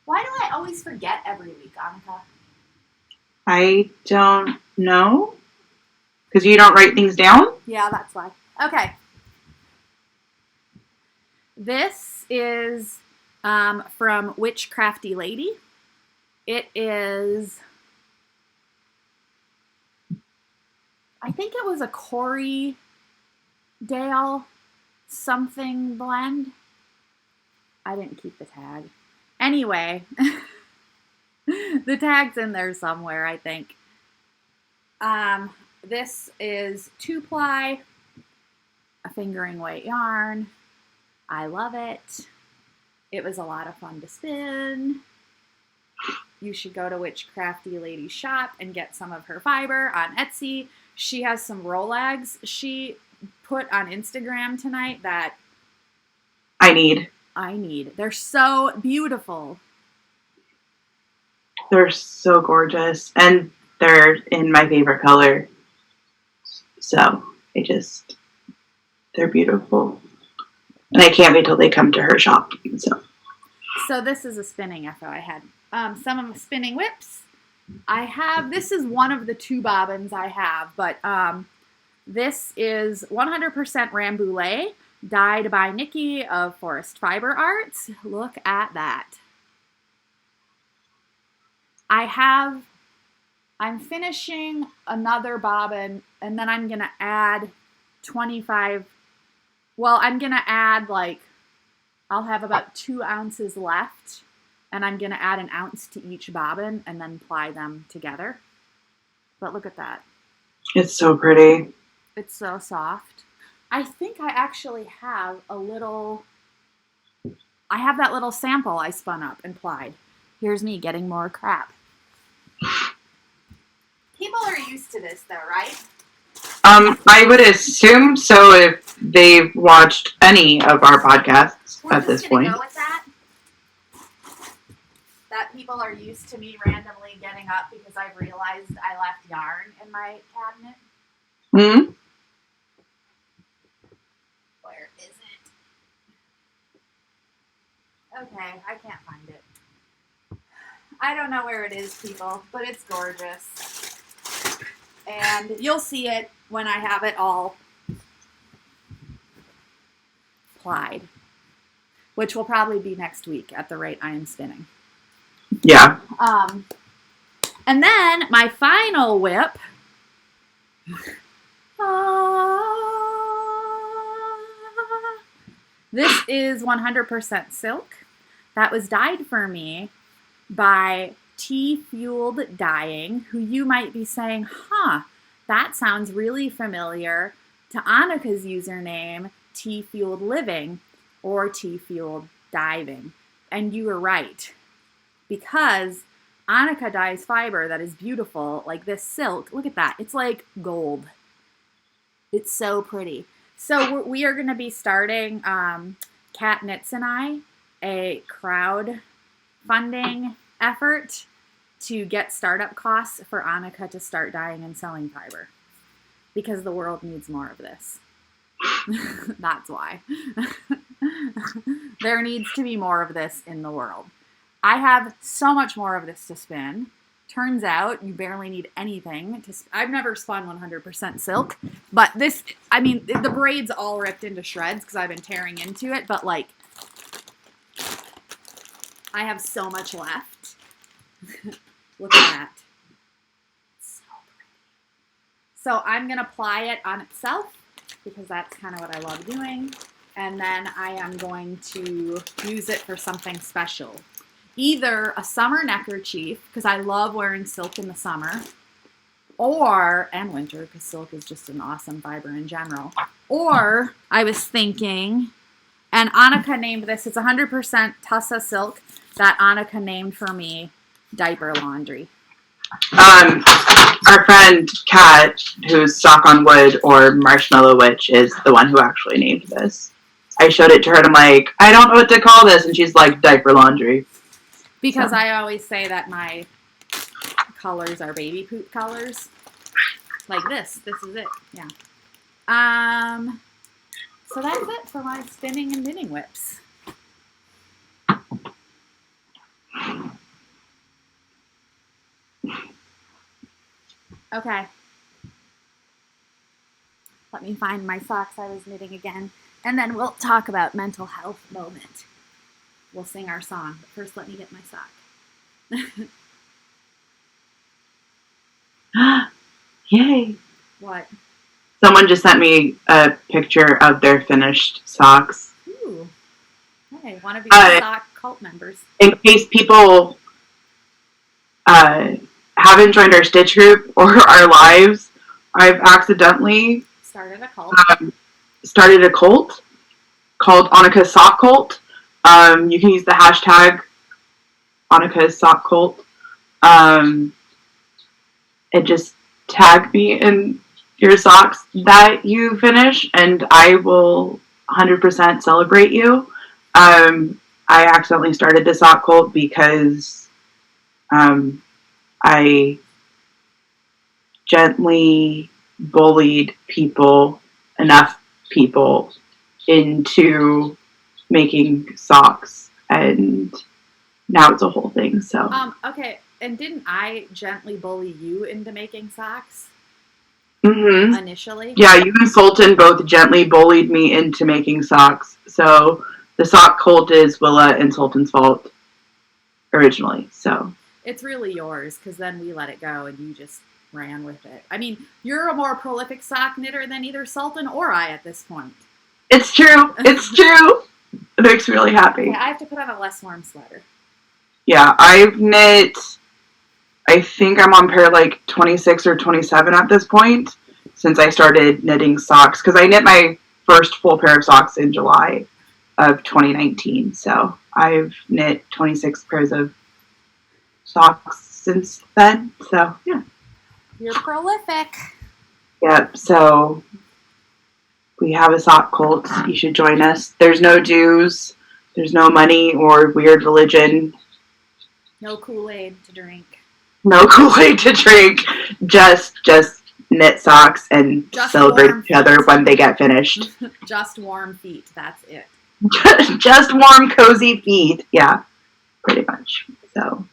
A: Why do I always forget every week, Annika?
B: I don't know. Because you don't write things down?
A: Yeah, that's why. Okay. This is from Witchcrafty Lady. It is, I think it was a Corey Dale something blend. I didn't keep the tag. Anyway, the tag's in there somewhere, I think. This is 2-ply, a fingering weight yarn. I love it. It was a lot of fun to spin. You should go to Witchcrafty Lady's shop and get some of her fiber on Etsy. She has some Rolags she put on Instagram tonight that
B: I need.
A: They're so beautiful.
B: They're so gorgeous. And they're in my favorite color. So they're beautiful. And I can't wait till they come to her shop.
A: So this is a spinning info I had. Some of the spinning whips I have. This is one of the 2 bobbins I have, but this is 100% Rambouillet, dyed by Nikki of Forest Fiber Arts. Look at that. I'm finishing another bobbin, and then I'm going to add 25. Well, I'm going to add I'll have about 2 ounces left, and I'm going to add 1 ounce to each bobbin and then ply them together. But look at that.
B: It's so pretty.
A: It's so soft. I think I actually have that little sample I spun up and plied. Here's me getting more crap. People are used to this though, right?
B: I would assume so if they've watched any of our podcasts at this point.
A: Go with that. That people are used to me randomly getting up because I've realized I left yarn in my cabinet.
B: Hmm?
A: Okay, I can't find it. I don't know where it is, people, but it's gorgeous. And you'll see it when I have it all plied, which will probably be next week at the rate I am spinning.
B: Yeah.
A: And then my final whip. This is 100% silk. That was dyed for me by Tea-Fueled Dyeing, who you might be saying, that sounds really familiar to Annika's username, Tea-Fueled Living or Tea-Fueled Diving. And you were right, because Annika dyes fiber that is beautiful, like this silk. Look at that. It's like gold. It's so pretty. So we are going to be starting, Kat Knits and I, a crowdfunding effort to get startup costs for Annika to start dyeing and selling fiber. Because the world needs more of this. That's why. There needs to be more of this in the world. I have so much more of this to spin. Turns out you barely need anything to I've never spun 100% silk, but this, I mean, the braid's all ripped into shreds because I've been tearing into it, but like, I have so much left. Look at that. So pretty. So I'm going to apply it on itself because that's kind of what I love doing. And then I am going to use it for something special. Either a summer neckerchief, because I love wearing silk in the summer, and winter, because silk is just an awesome fiber in general. Or I was thinking, and Annika named this, it's 100% Tussa silk that Annika named for me diaper laundry.
B: Our friend Kat, who's Sock on Wood or Marshmallow Witch, is the one who actually named this. I showed it to her and I'm like, I don't know what to call this. And she's like, diaper laundry.
A: Because I always say that my colors are baby poop colors. Like this. This is it. Yeah. So that's it for my spinning and knitting whips. Okay. Let me find my socks I was knitting again. And then we'll talk about mental health moment. We'll sing our song. But first, let me get my sock.
B: Yay.
A: What?
B: Someone just sent me a picture of their finished socks.
A: Ooh. Hey, one of your sock cult members.
B: In case people haven't joined our Stitch group or our lives, I've accidentally
A: started a cult.
B: Started a cult called Annika's Sock Cult. You can use the hashtag Annika's Sock Cult. And just tag me in your socks that you finish, and I will 100% celebrate you. I accidentally started the sock cult because I gently bullied enough people into making socks, and now it's a whole thing. So
A: okay, and didn't I gently bully you into making socks?
B: Mm-hmm.
A: Initially?
B: Yeah, you and Sultan both gently bullied me into making socks. So the sock cult is Willa and Sultan's fault originally. So
A: it's really yours, because then we let it go and you just ran with it. I mean, you're a more prolific sock knitter than either Sultan or I at this point.
B: It's true. It's true. It makes me really happy.
A: Okay, I have to put on a less warm sweater.
B: Yeah, I've knit, I think I'm on pair like 26 or 27 at this point since I started knitting socks, because I knit my first full pair of socks in July of 2019. So I've knit 26 pairs of socks since then. So yeah.
A: You're prolific.
B: Yep. So we have a sock cult. You should join us. There's no dues. There's no money or weird religion.
A: No Kool-Aid to drink.
B: No Kool-Aid to drink. Just knit socks and just celebrate each other when they get finished.
A: Just warm feet. That's it.
B: Just warm, cozy feet. Yeah, pretty much. So.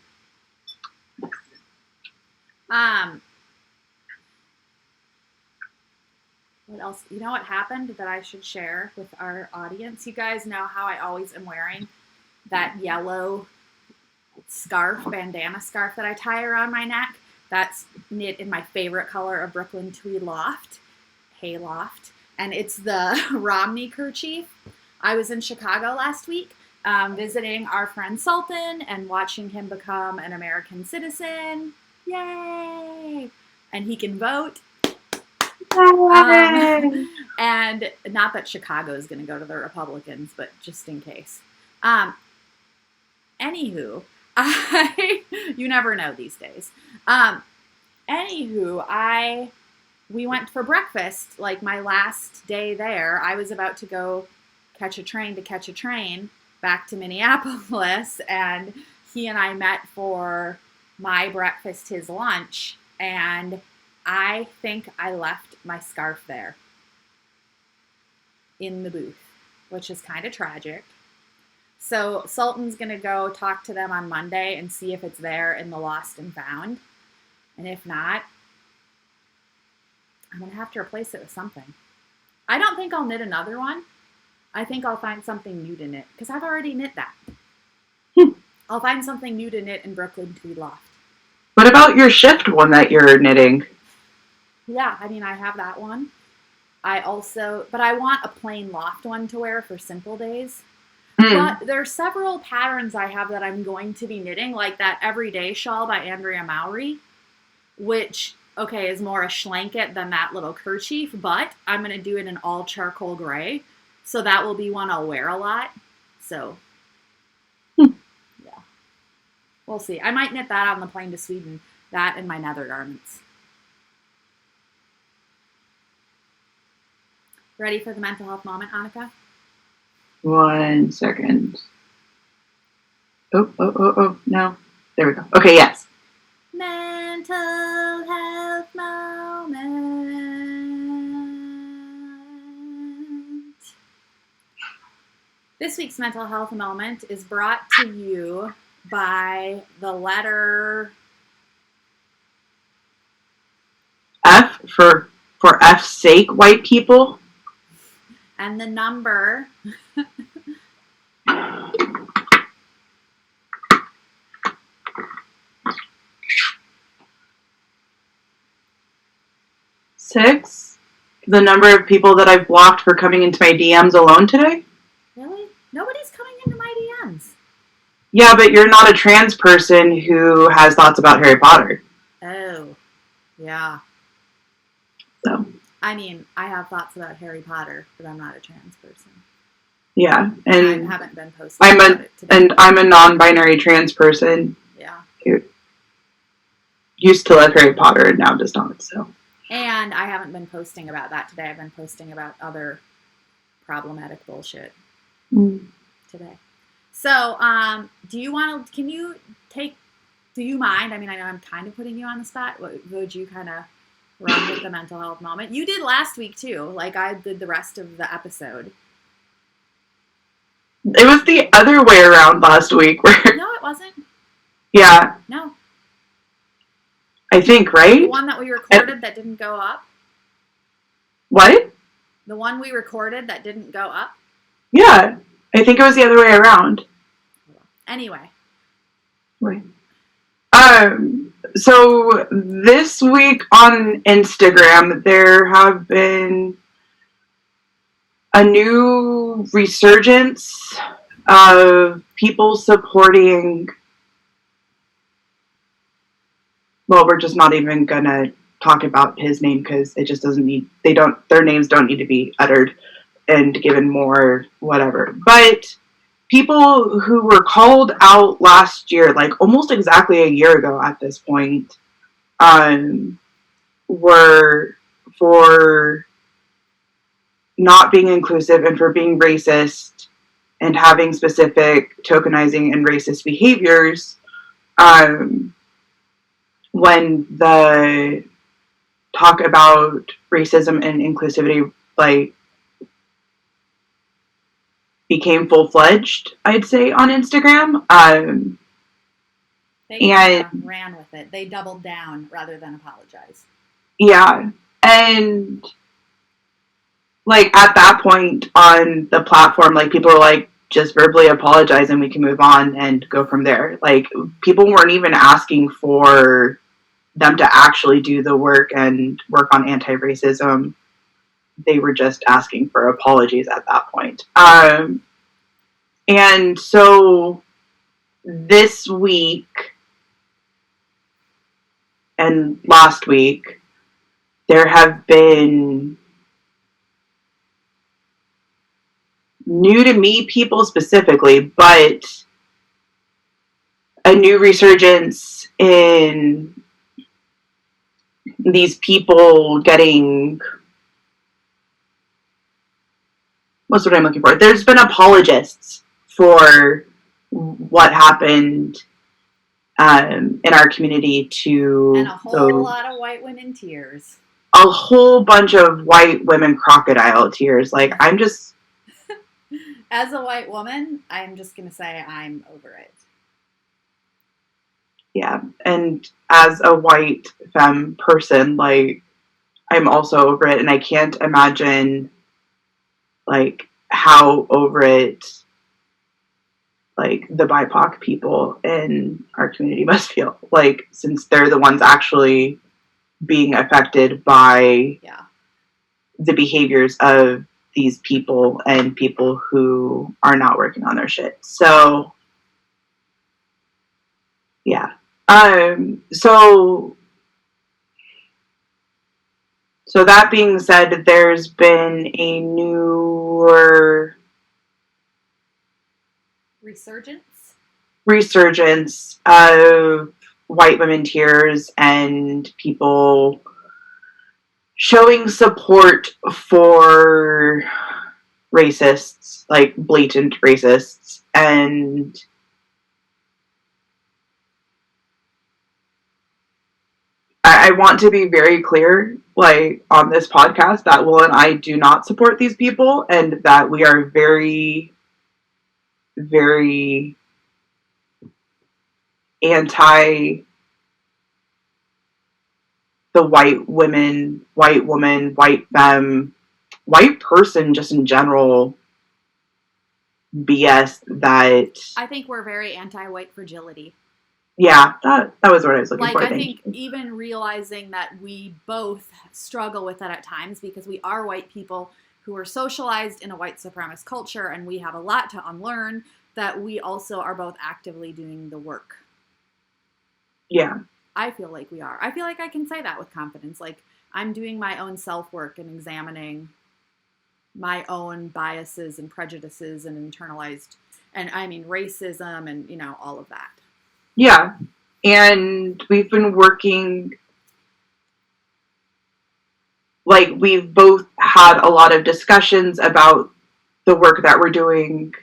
A: What else? You know what happened that I should share with our audience? You guys know how I always am wearing that yellow scarf, bandana scarf that I tie around my neck. That's knit in my favorite color of Brooklyn Tweed Loft, Hayloft, and it's the Romney kerchief. I was in Chicago last week visiting our friend Sultan and watching him become an American citizen. Yay! And he can vote. And not that Chicago is going to go to the Republicans, but just in case. Anywho, you never know these days. We went for breakfast, like my last day there. I was about to go catch a train back to Minneapolis, and he and I met for my breakfast, his lunch, and I think I left my scarf there in the booth, which is kind of tragic. So Sultan's going to go talk to them on Monday and see if it's there in the lost and found. And if not, I'm going to have to replace it with something. I don't think I'll knit another one. I think I'll find something new to knit because I've already knit that. I'll find something new to knit in Brooklyn Tweed Loft.
B: What about your shift one that you're knitting?
A: Yeah, I mean, I have that one. But I want a plain loft one to wear for simple days. But there are several patterns I have that I'm going to be knitting, like that Everyday Shawl by Andrea Mowry, which, okay, is more a schlanket than that little kerchief, but I'm going to do it in all charcoal gray. So that will be one I'll wear a lot. So, yeah. We'll see. I might knit that on the plane to Sweden, that and my nether garments. Ready for the mental health moment, Annika?
B: 1 second. Oh, no. There we go. Okay, yes.
A: Mental health moment. This week's mental health moment is brought to you by the letter
B: F for F's sake, white people.
A: And the number
B: 6. The number of people that I've blocked for coming into my DMs alone today.
A: Really? Nobody's coming into my DMs.
B: Yeah, but you're not a trans person who has thoughts about Harry Potter.
A: Oh, yeah.
B: So.
A: I mean, I have thoughts about Harry Potter, but I'm not a trans person.
B: Yeah, and
A: I haven't been posting about it today.
B: I'm a non-binary trans person.
A: Yeah.
B: Who used to love Harry Potter and now does not. So.
A: And I haven't been posting about that today. I've been posting about other problematic bullshit today. So, do you mind? I mean, I know I'm kind of putting you on the spot. Would you kind of run with the mental health moment? You did last week too. Like I did the rest of the episode.
B: It was the other way around last week.
A: No, it wasn't.
B: Yeah.
A: No.
B: I think, right?
A: The one that we recorded that didn't go up?
B: What?
A: The one we recorded that didn't go up?
B: Yeah. I think it was the other way around.
A: Anyway.
B: Right. So this week on Instagram, there have been a new resurgence of people supporting. Well, we're just not even gonna talk about his name because it just doesn't need. Their names don't need to be uttered and given more whatever. But people who were called out last year, like almost exactly a year ago at this point, were for not being inclusive and for being racist and having specific tokenizing and racist behaviors. When the talk about racism and inclusivity, like, became full-fledged, I'd say, on Instagram.
A: They
B: And
A: ran with it. They doubled down rather than apologize.
B: yeah, and like at that point on the platform, like people were like, just verbally apologize and we can move on and go from there. Like people weren't even asking for them to actually do the work and work on anti-racism. They were just asking for apologies at that point. And so this week and last week, there have been new to me people specifically, but a new resurgence in these people getting, what's what I'm looking for? There's been apologists for what happened in our community to
A: and a whole lot of white women tears.
B: A whole bunch of white women crocodile tears. Like I'm just,
A: as a white woman, I'm just gonna say I'm over it.
B: Yeah, and as a white femme person, like I'm also over it, and I can't imagine like how over it like the BIPOC people in our community must feel, like since they're the ones actually being affected by the behaviors of these people and people who are not working on their shit. So yeah. So that being said, there's been a newer resurgence of white women tears and people showing support for racists, like blatant racists, and I want to be very clear, like on this podcast, that Will and I do not support these people, and that we are very, very anti the white woman, white femme, white person, just in general BS that
A: I think we're very anti-white fragility.
B: Yeah, that was what I was looking for.
A: I think even realizing that we both struggle with that at times because we are white people who are socialized in a white supremacist culture and we have a lot to unlearn, that we also are both actively doing the work.
B: Yeah.
A: I feel like we are. I feel like I can say that with confidence. Like I'm doing my own self-work and examining my own biases and prejudices and internalized, and I mean racism and, you know, all of that.
B: Yeah. And we've been working, like we've both had a lot of discussions about the work that we're doing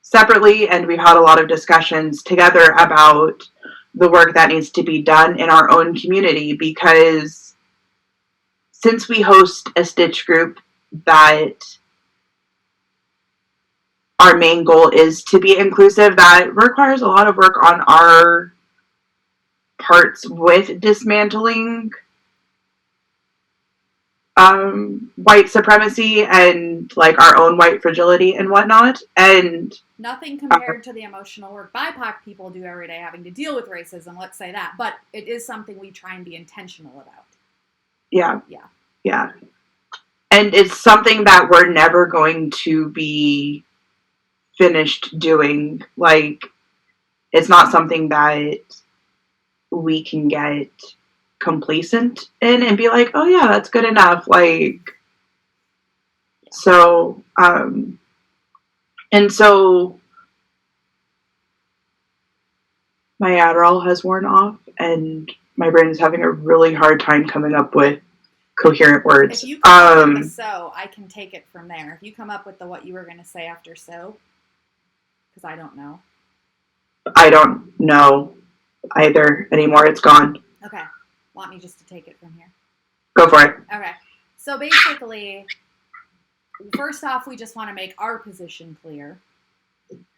B: separately, and we've had a lot of discussions together about the work that needs to be done in our own community, because since we host a Stitch group that our main goal is to be inclusive, that requires a lot of work on our parts with dismantling white supremacy and like our own white fragility and whatnot. And
A: nothing compared to the emotional work BIPOC people do every day having to deal with racism, let's say that. But it is something we try and be intentional about.
B: Yeah.
A: Yeah.
B: Yeah. And it's something that we're never going to be finished doing. Like, it's not something that we can get complacent in and be like, oh yeah, that's good enough. Like, so, and so my Adderall has worn off and my brain is having a really hard time coming up with coherent words.
A: If you come up with so, I can take it from there. If you come up with what you were going to say after so, because I don't know.
B: I don't know either anymore. It's gone.
A: Okay. Want me just to take it from here?
B: Go for it.
A: Okay. So basically, first off, we just want to make our position clear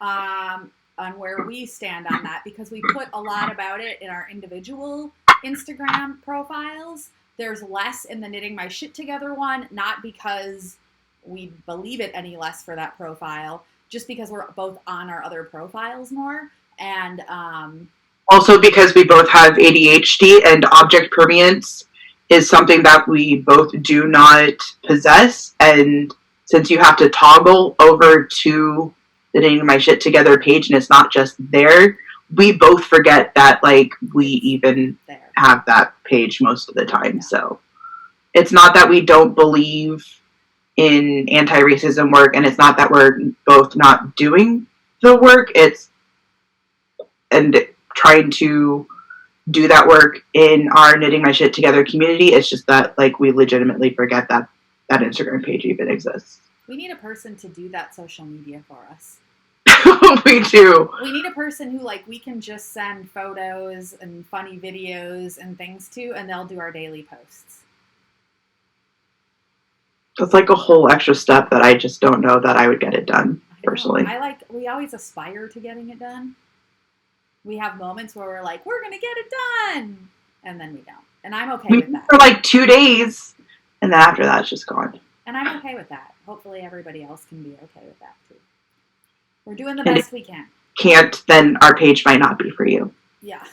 A: on where we stand on that, because we put a lot about it in our individual Instagram profiles. There's less in the Knitting My Shit Together one, not because we believe it any less for that profile, just because we're both on our other profiles more. And
B: also because we both have ADHD, and object permanence is something that we both do not possess. And since you have to toggle over to the Knitting My Shit Together page and it's not just there, we both forget that, like, we even have that page most of the time. So it's not that we don't believe in anti-racism work, and it's not that we're both not doing the work. It's and trying to do that work in our Knitting My Shit Together community. It's just that, like, we legitimately forget that that Instagram page even exists.
A: We need a person to do that social media for us.
B: We do.
A: We need a person who, like, we can just send photos and funny videos and things to, and they'll do our daily posts.
B: It's like a whole extra step that I just don't know that I would get it done, personally.
A: We always aspire to getting it done. We have moments where we're like, we're going to get it done. And then we don't. And I'm okay with that.
B: For like 2 days. And then after that, it's just gone.
A: And I'm okay with that. Hopefully everybody else can be okay with that too. We're doing the best we can.
B: Can't, then our page might not be for you.
A: Yeah.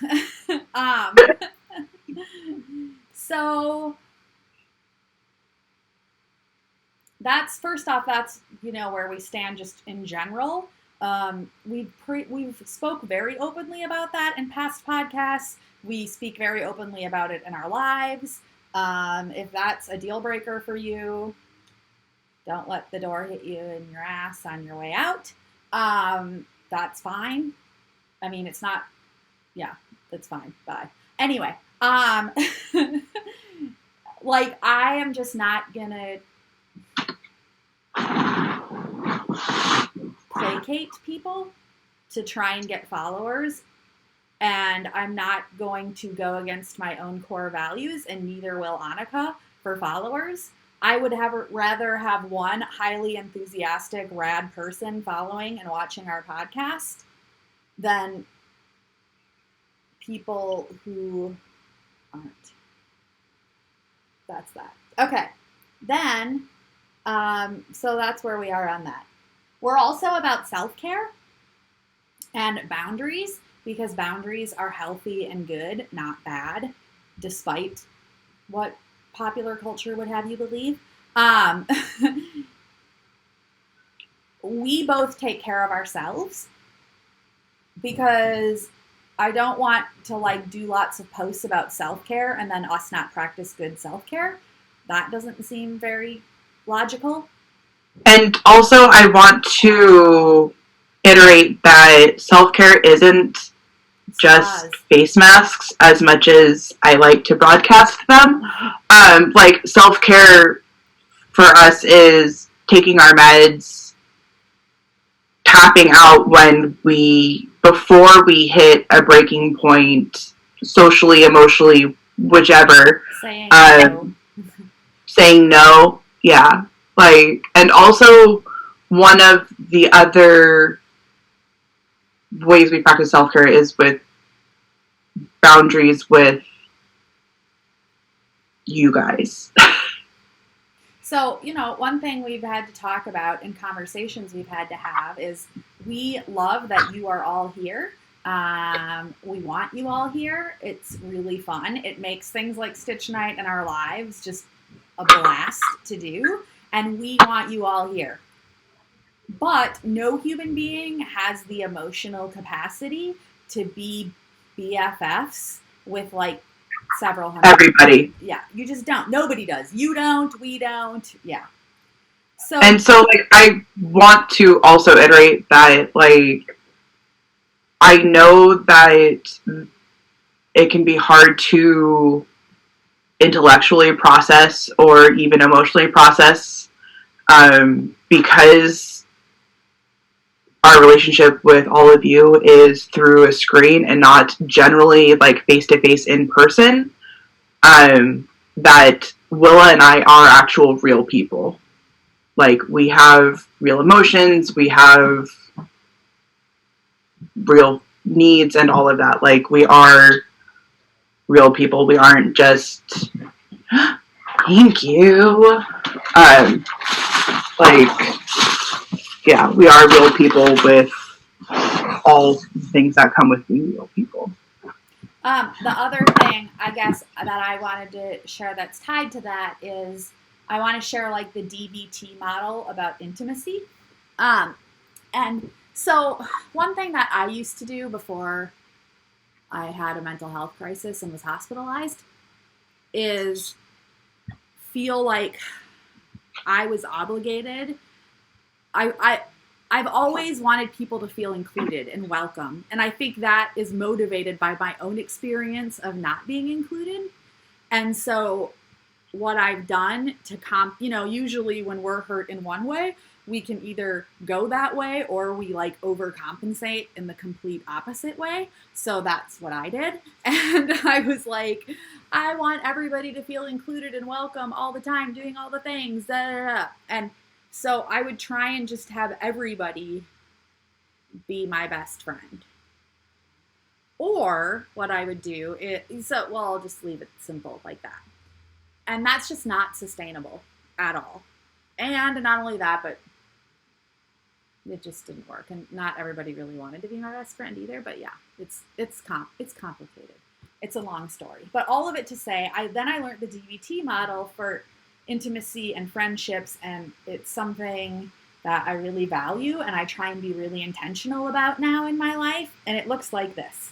A: So that's, first off, that's, you know, where we stand just in general. We've spoke very openly about that in past podcasts. We speak very openly about it in our lives. If that's a deal breaker for you, don't let the door hit you in your ass on your way out. That's fine. I mean, it's not, yeah, that's fine. Bye. Anyway, like, I am just not gonna placate people to try and get followers, and I'm not going to go against my own core values, and neither will Annika, for followers. I would rather have one highly enthusiastic, rad person following and watching our podcast than people who aren't. That's that. Okay. Then, so that's where we are on that. We're also about self-care and boundaries, because boundaries are healthy and good, not bad, despite what popular culture would have you believe. We both take care of ourselves, because I don't want to, like, do lots of posts about self-care and then us not practice good self-care. That doesn't seem very logical.
B: And also, I want to iterate that self-care isn't just face masks as much as I like to broadcast them. Like, self-care for us is taking our meds, tapping out before we hit a breaking point, socially, emotionally, whichever. Saying no. Yeah. Like, and also one of the other ways we practice self-care is with boundaries with you guys.
A: So, you know, one thing we've had to talk about in conversations we've had to have is we love that you are all here. We want you all here. It's really fun. It makes things like Stitch Night in our lives just a blast to do. And we want you all here. But no human being has the emotional capacity to be BFFs with, like, several hundred.
B: Everybody.
A: Yeah, you just don't. Nobody does. You don't. We don't. Yeah. So,
B: like, I want to also iterate that, like, I know that it can be hard to intellectually process or even emotionally process, because our relationship with all of you is through a screen and not generally, like, face-to-face in person, that Willa and I are actual real people. Like, we have real emotions, we have real needs and all of that. Like, we are real people. We aren't just, thank you. Like, yeah, we are real people with all things that come with being real people.
A: The other thing, I guess, that I wanted to share that's tied to that is I want to share like the DBT model about intimacy. And so one thing that I used to do before I had a mental health crisis and was hospitalized is feel like I was obligated. I've always wanted people to feel included and welcome. And I think that is motivated by my own experience of not being included. And so what I've done to usually when we're hurt in one way, we can either go that way or we like overcompensate in the complete opposite way. So that's what I did. And I was like, I want everybody to feel included and welcome all the time, doing all the things. Da, da, da. And so I would try and just have everybody be my best friend. Or what I would do is, I'll just leave it simple like that. And that's just not sustainable at all. And not only that, but it just didn't work. And not everybody really wanted to be my best friend either. But yeah, it's complicated. It's a long story. But all of it to say, I learned the DBT model for intimacy and friendships, and it's something that I really value and I try and be really intentional about now in my life. And it looks like this.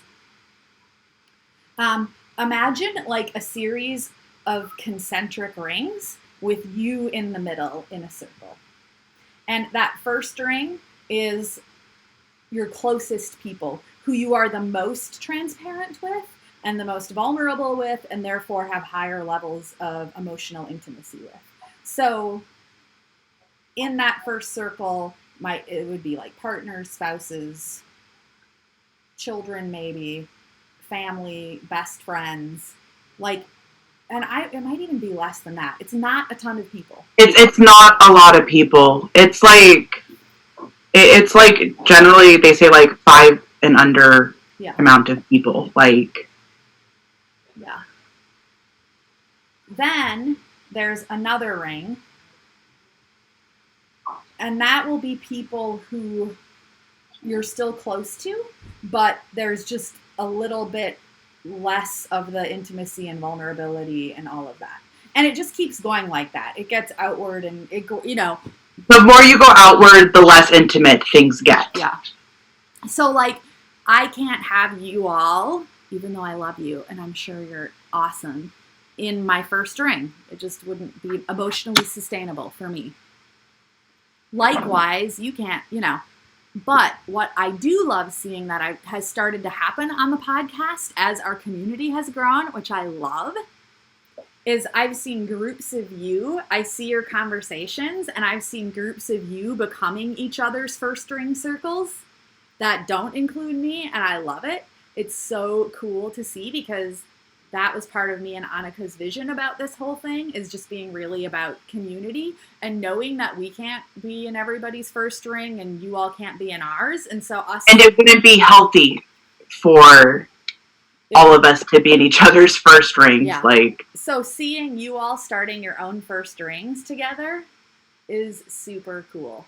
A: Imagine like a series of concentric rings with you in the middle in a circle. And that first ring is your closest people who you are the most transparent with and the most vulnerable with, and therefore have higher levels of emotional intimacy with. So in that first circle, it would be like partners, spouses, children, maybe, family, best friends, like, and it might even be less than that. It's not a ton of people.
B: It's not a lot of people. It's like generally they say like 5 and under amount of people. Like,
A: yeah. Then there's another ring, and that will be people who you're still close to, but there's just a little bit less of the intimacy and vulnerability and all of that. And it just keeps going like that. It gets outward and
B: the more you go outward, the less intimate things get.
A: Yeah. So like, I can't have you all, even though I love you and I'm sure you're awesome, in my first ring. It just wouldn't be emotionally sustainable for me. Likewise, you can't, But what I do love seeing that has started to happen on the podcast as our community has grown, which I love, is I've seen groups of you. I see your conversations, and I've seen groups of you becoming each other's first ring circles that don't include me, and I love it. It's so cool to see because that was part of me and Annika's vision about this whole thing, is just being really about community and knowing that we can't be in everybody's first ring and you all can't be in ours. And so
B: and it wouldn't be healthy for all of us to be in each other's first rings. Yeah. Like,
A: so seeing you all starting your own first rings together is super cool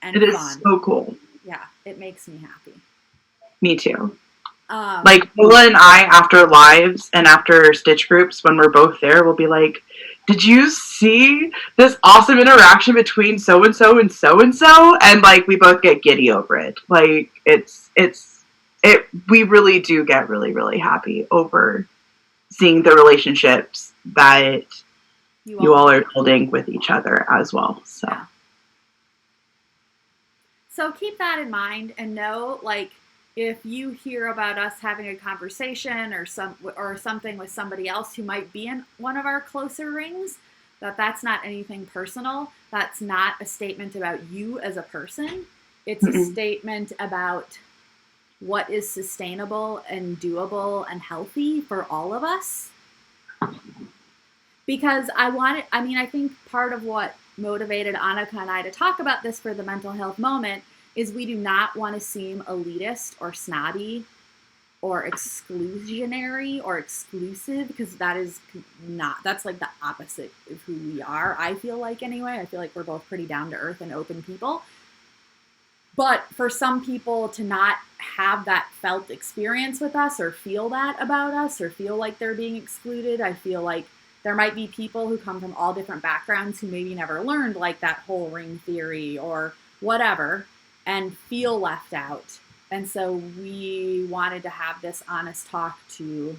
A: and
B: it
A: fun.
B: Is so cool.
A: Yeah, it makes me happy.
B: Me too. Like, Willa and I, after lives and after Stitch groups, when we're both there, we'll be like, did you see this awesome interaction between so-and-so and so-and-so? And, like, we both get giddy over it. Like, we really do get really, really happy over seeing the relationships that you all are building with each other as well. So.
A: Yeah. So keep that in mind and know, like, if you hear about us having a conversation or something with somebody else who might be in one of our closer rings, that's not anything personal. That's not a statement about you as a person. It's a statement about what is sustainable and doable and healthy for all of us. because I think part of what motivated Annika and I to talk about this for the mental health moment is we do not want to seem elitist or snobby or exclusionary or exclusive, because that's like the opposite of who we are. I feel like, anyway, I feel like we're both pretty down to earth and open people. But for some people to not have that felt experience with us, or feel that about us, or feel like they're being excluded, I feel like there might be people who come from all different backgrounds who maybe never learned like that whole ring theory or whatever, and feel left out. And so we wanted to have this honest talk to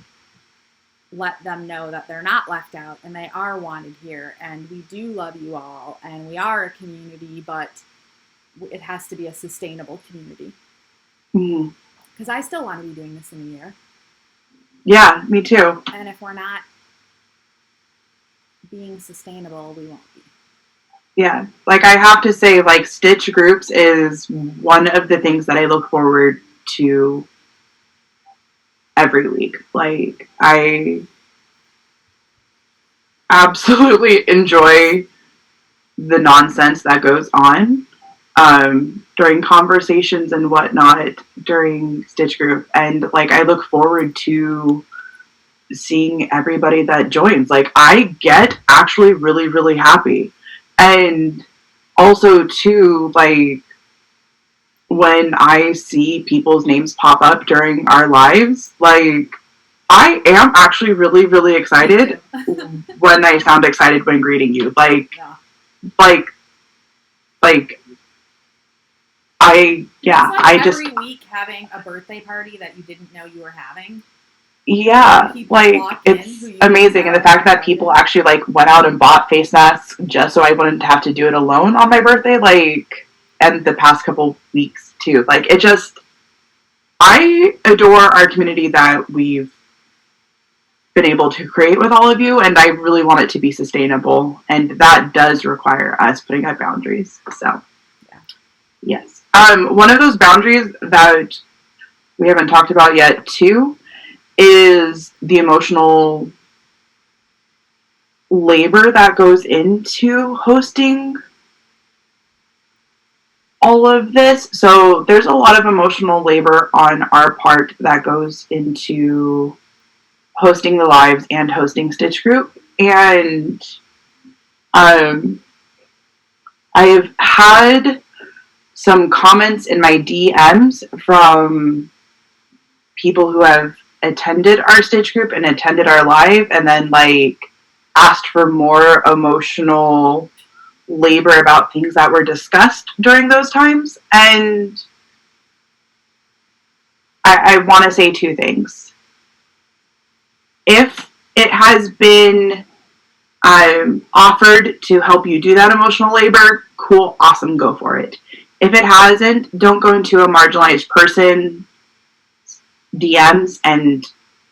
A: let them know that they're not left out and they are wanted here, and we do love you all, and we are a community, but it has to be a sustainable community. Because I still want to be doing this in a year.
B: Yeah, me too.
A: And if we're not being sustainable, we won't be.
B: Yeah, like I have to say, like Stitch groups is one of the things that I look forward to every week. Like I absolutely enjoy the nonsense that goes on during conversations and whatnot during Stitch group, and like I look forward to seeing everybody that joins. Like I get actually really, really happy. And also, too, like, when I see people's names pop up during our lives, like, I am actually really, really excited when I sound excited when greeting you. Like, I just...
A: every week having a birthday party that you didn't know you were having.
B: Yeah, like, it's amazing. And the fact that people actually, like, went out and bought face masks just so I wouldn't have to do it alone on my birthday, like, and the past couple weeks, too. Like, it just... I adore our community that we've been able to create with all of you, and I really want it to be sustainable, and that does require us putting up boundaries. So, yes. One of those boundaries that we haven't talked about yet, too, is the emotional labor that goes into hosting all of this. So there's a lot of emotional labor on our part that goes into hosting the lives and hosting Stitch Group. And I have had some comments in my DMs from people who have attended our Stitch group and attended our live, and then like asked for more emotional labor about things that were discussed during those times. And I want to say two things. If it has been offered to help you do that emotional labor, cool, awesome, go for it. If it hasn't, don't go into a marginalized person DMs and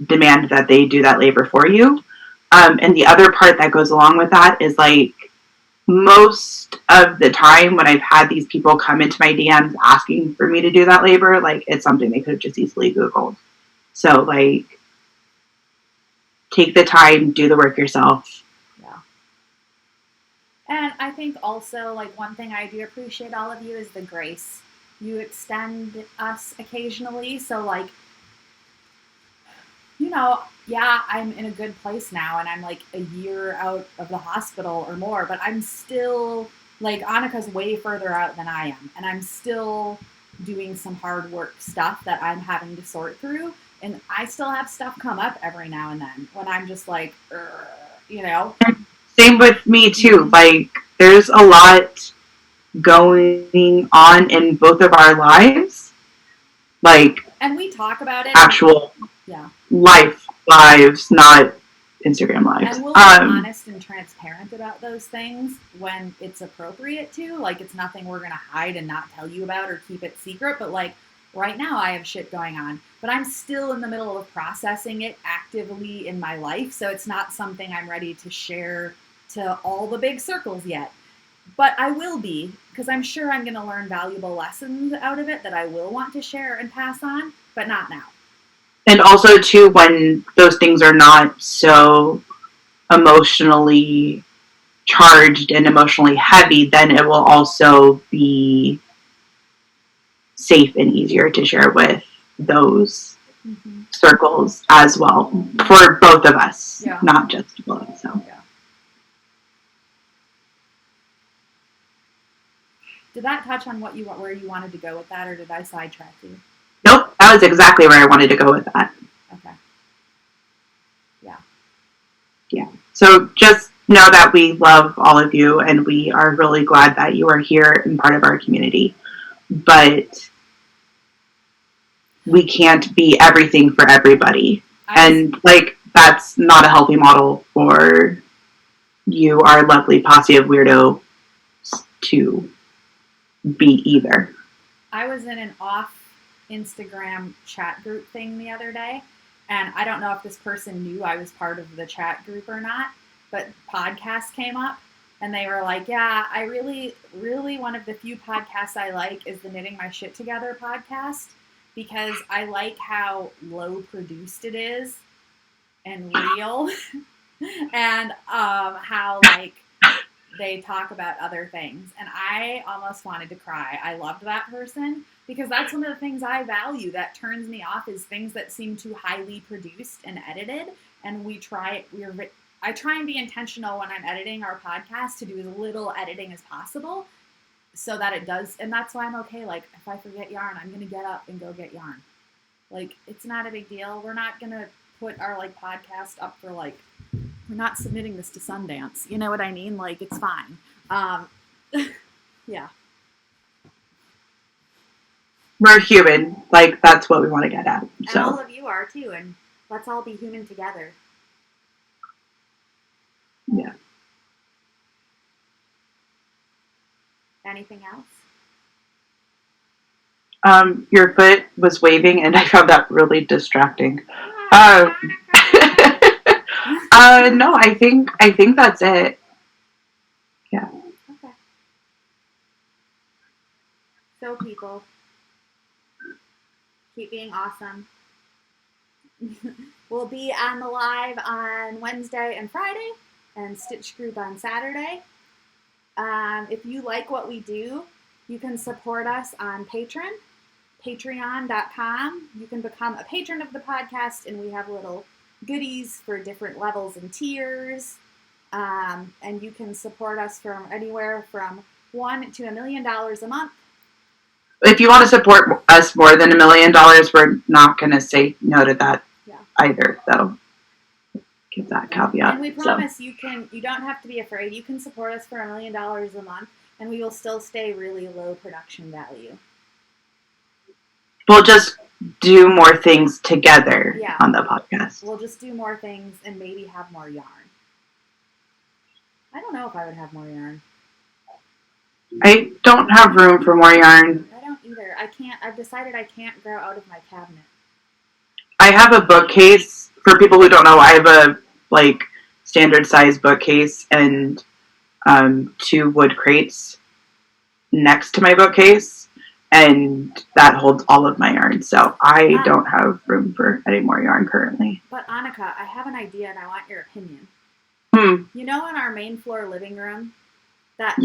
B: demand that they do that labor for you. And the other part that goes along with that is like most of the time when I've had these people come into my DMs asking for me to do that labor, like it's something they could have just easily Googled. So like take the time, do the work yourself.
A: Yeah. And I think also like one thing I do appreciate all of you is the grace you extend us occasionally. So like, you know, yeah, I'm in a good place now and I'm like a year out of the hospital or more, but I'm still like Annika's way further out than I am. And I'm still doing some hard work stuff that I'm having to sort through. And I still have stuff come up every now and then when I'm just like, you know.
B: Same with me too. Like there's a lot going on in both of our lives. Like,
A: and we talk about it.
B: Actual lives, not Instagram lives.
A: And we'll be honest and transparent about those things when it's appropriate to. Like, it's nothing we're going to hide and not tell you about or keep it secret. But, like, right now I have shit going on. But I'm still in the middle of processing it actively in my life. So it's not something I'm ready to share to all the big circles yet. But I will be, because I'm sure I'm going to learn valuable lessons out of it that I will want to share and pass on, but not now.
B: And also, too, when those things are not so emotionally charged and emotionally heavy, then it will also be safe and easier to share with those circles as well for both of us, not just both. So.
A: Yeah. Did that touch on where you wanted to go with that, or did I sidetrack you?
B: Nope, that was exactly where I wanted to go with that.
A: Okay. Yeah.
B: Yeah. So just know that we love all of you, and we are really glad that you are here and part of our community. But we can't be everything for everybody. And that's not a healthy model for you, our lovely posse of weirdos, to be either.
A: I was in an off Instagram chat group thing the other day, and I don't know if this person knew I was part of the chat group or not, but podcasts came up, and they were like, yeah, I really, really, one of the few podcasts I like is the Knitting My Shit Together podcast, because I like how low produced it is and real, and how they talk about other things. And I almost wanted to cry. I loved that person because that's one of the things I value that turns me off is things that seem too highly produced and edited. And I try and be intentional when I'm editing our podcast to do as little editing as possible so that it does. And that's why I'm okay. Like, if I forget yarn, I'm going to get up and go get yarn. Like, it's not a big deal. We're not going to put our podcast up for we're not submitting this to Sundance. You know what I mean? It's fine. Yeah.
B: We're human. That's what we want to get at. So.
A: And all of you are too. And let's all be human together.
B: Yeah.
A: Anything else?
B: Your foot was waving, and I found that really distracting. No, I think that's it. Yeah.
A: Okay. So people, keep being awesome. We'll be on the live on Wednesday and Friday, and Stitch Group on Saturday. If you like what we do, you can support us on patreon.com. You can become a patron of the podcast, and we have little goodies for different levels and tiers. And you can support us from anywhere from $1 to $1 million a month.
B: If you want to support us more than $1 million, we're not going to say no to that either, though. Give that caveat.
A: And we promise you don't have to be afraid. You can support us for $1 million a month, and we will still stay really low production value.
B: We'll just do more things together on the podcast.
A: We'll just do more things and maybe have more yarn. I don't know if I would have more yarn.
B: I don't have room for more yarn.
A: I don't either. I've decided I can't grow out of my cabinet.
B: I have a bookcase. For people who don't know, I have a standard size bookcase and 2 wood crates next to my bookcase, and that holds all of my yarn. So I don't have room for any more yarn currently.
A: But Annika, I have an idea, and I want your opinion. You know, in our main floor living room, that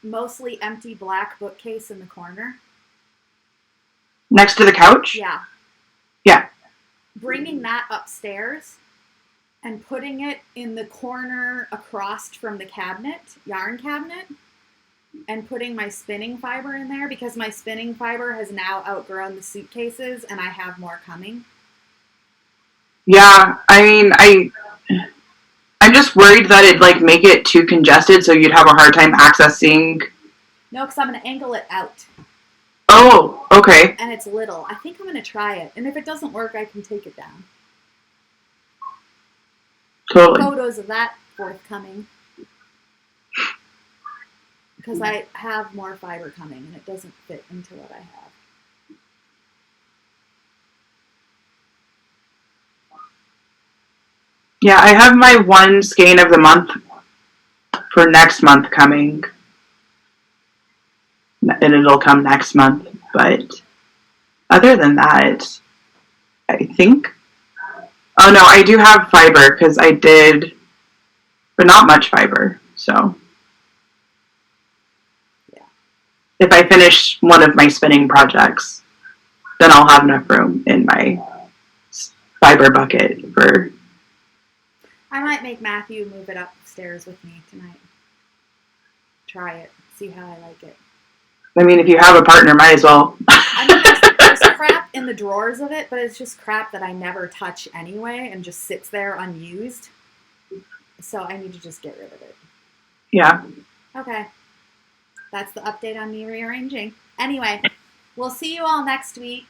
A: mostly empty black bookcase in the corner?
B: Next to the couch?
A: Yeah.
B: Yeah.
A: Bringing that upstairs and putting it in the corner across from the yarn cabinet, and putting my spinning fiber in there, because my spinning fiber has now outgrown the suitcases and I have more coming.
B: Yeah, I mean, I'm just worried that it'd make it too congested, so you'd have a hard time accessing.
A: No, because I'm going to angle it out.
B: Oh, okay.
A: And it's little. I think I'm going to try it. And if it doesn't work, I can take it down.
B: Totally.
A: Photos of that forthcoming. Because I have more fiber coming, and it doesn't fit into what I have.
B: Yeah, I have my one skein of the month for next month coming. And it'll come next month. But other than that, I think... Oh, no, I do have fiber, because I did but not much fiber. So
A: Yeah.
B: If I finish one of my spinning projects, then I'll have enough room in my fiber bucket for.
A: I might make Matthew move it upstairs with me tonight. Try it. See how I like it.
B: I mean, if you have a partner, might as well.
A: I mean, there's crap in the drawers of it, but it's just crap that I never touch anyway and just sits there unused. So I need to just get rid of it.
B: Yeah.
A: Okay. That's the update on me rearranging. Anyway, we'll see you all next week.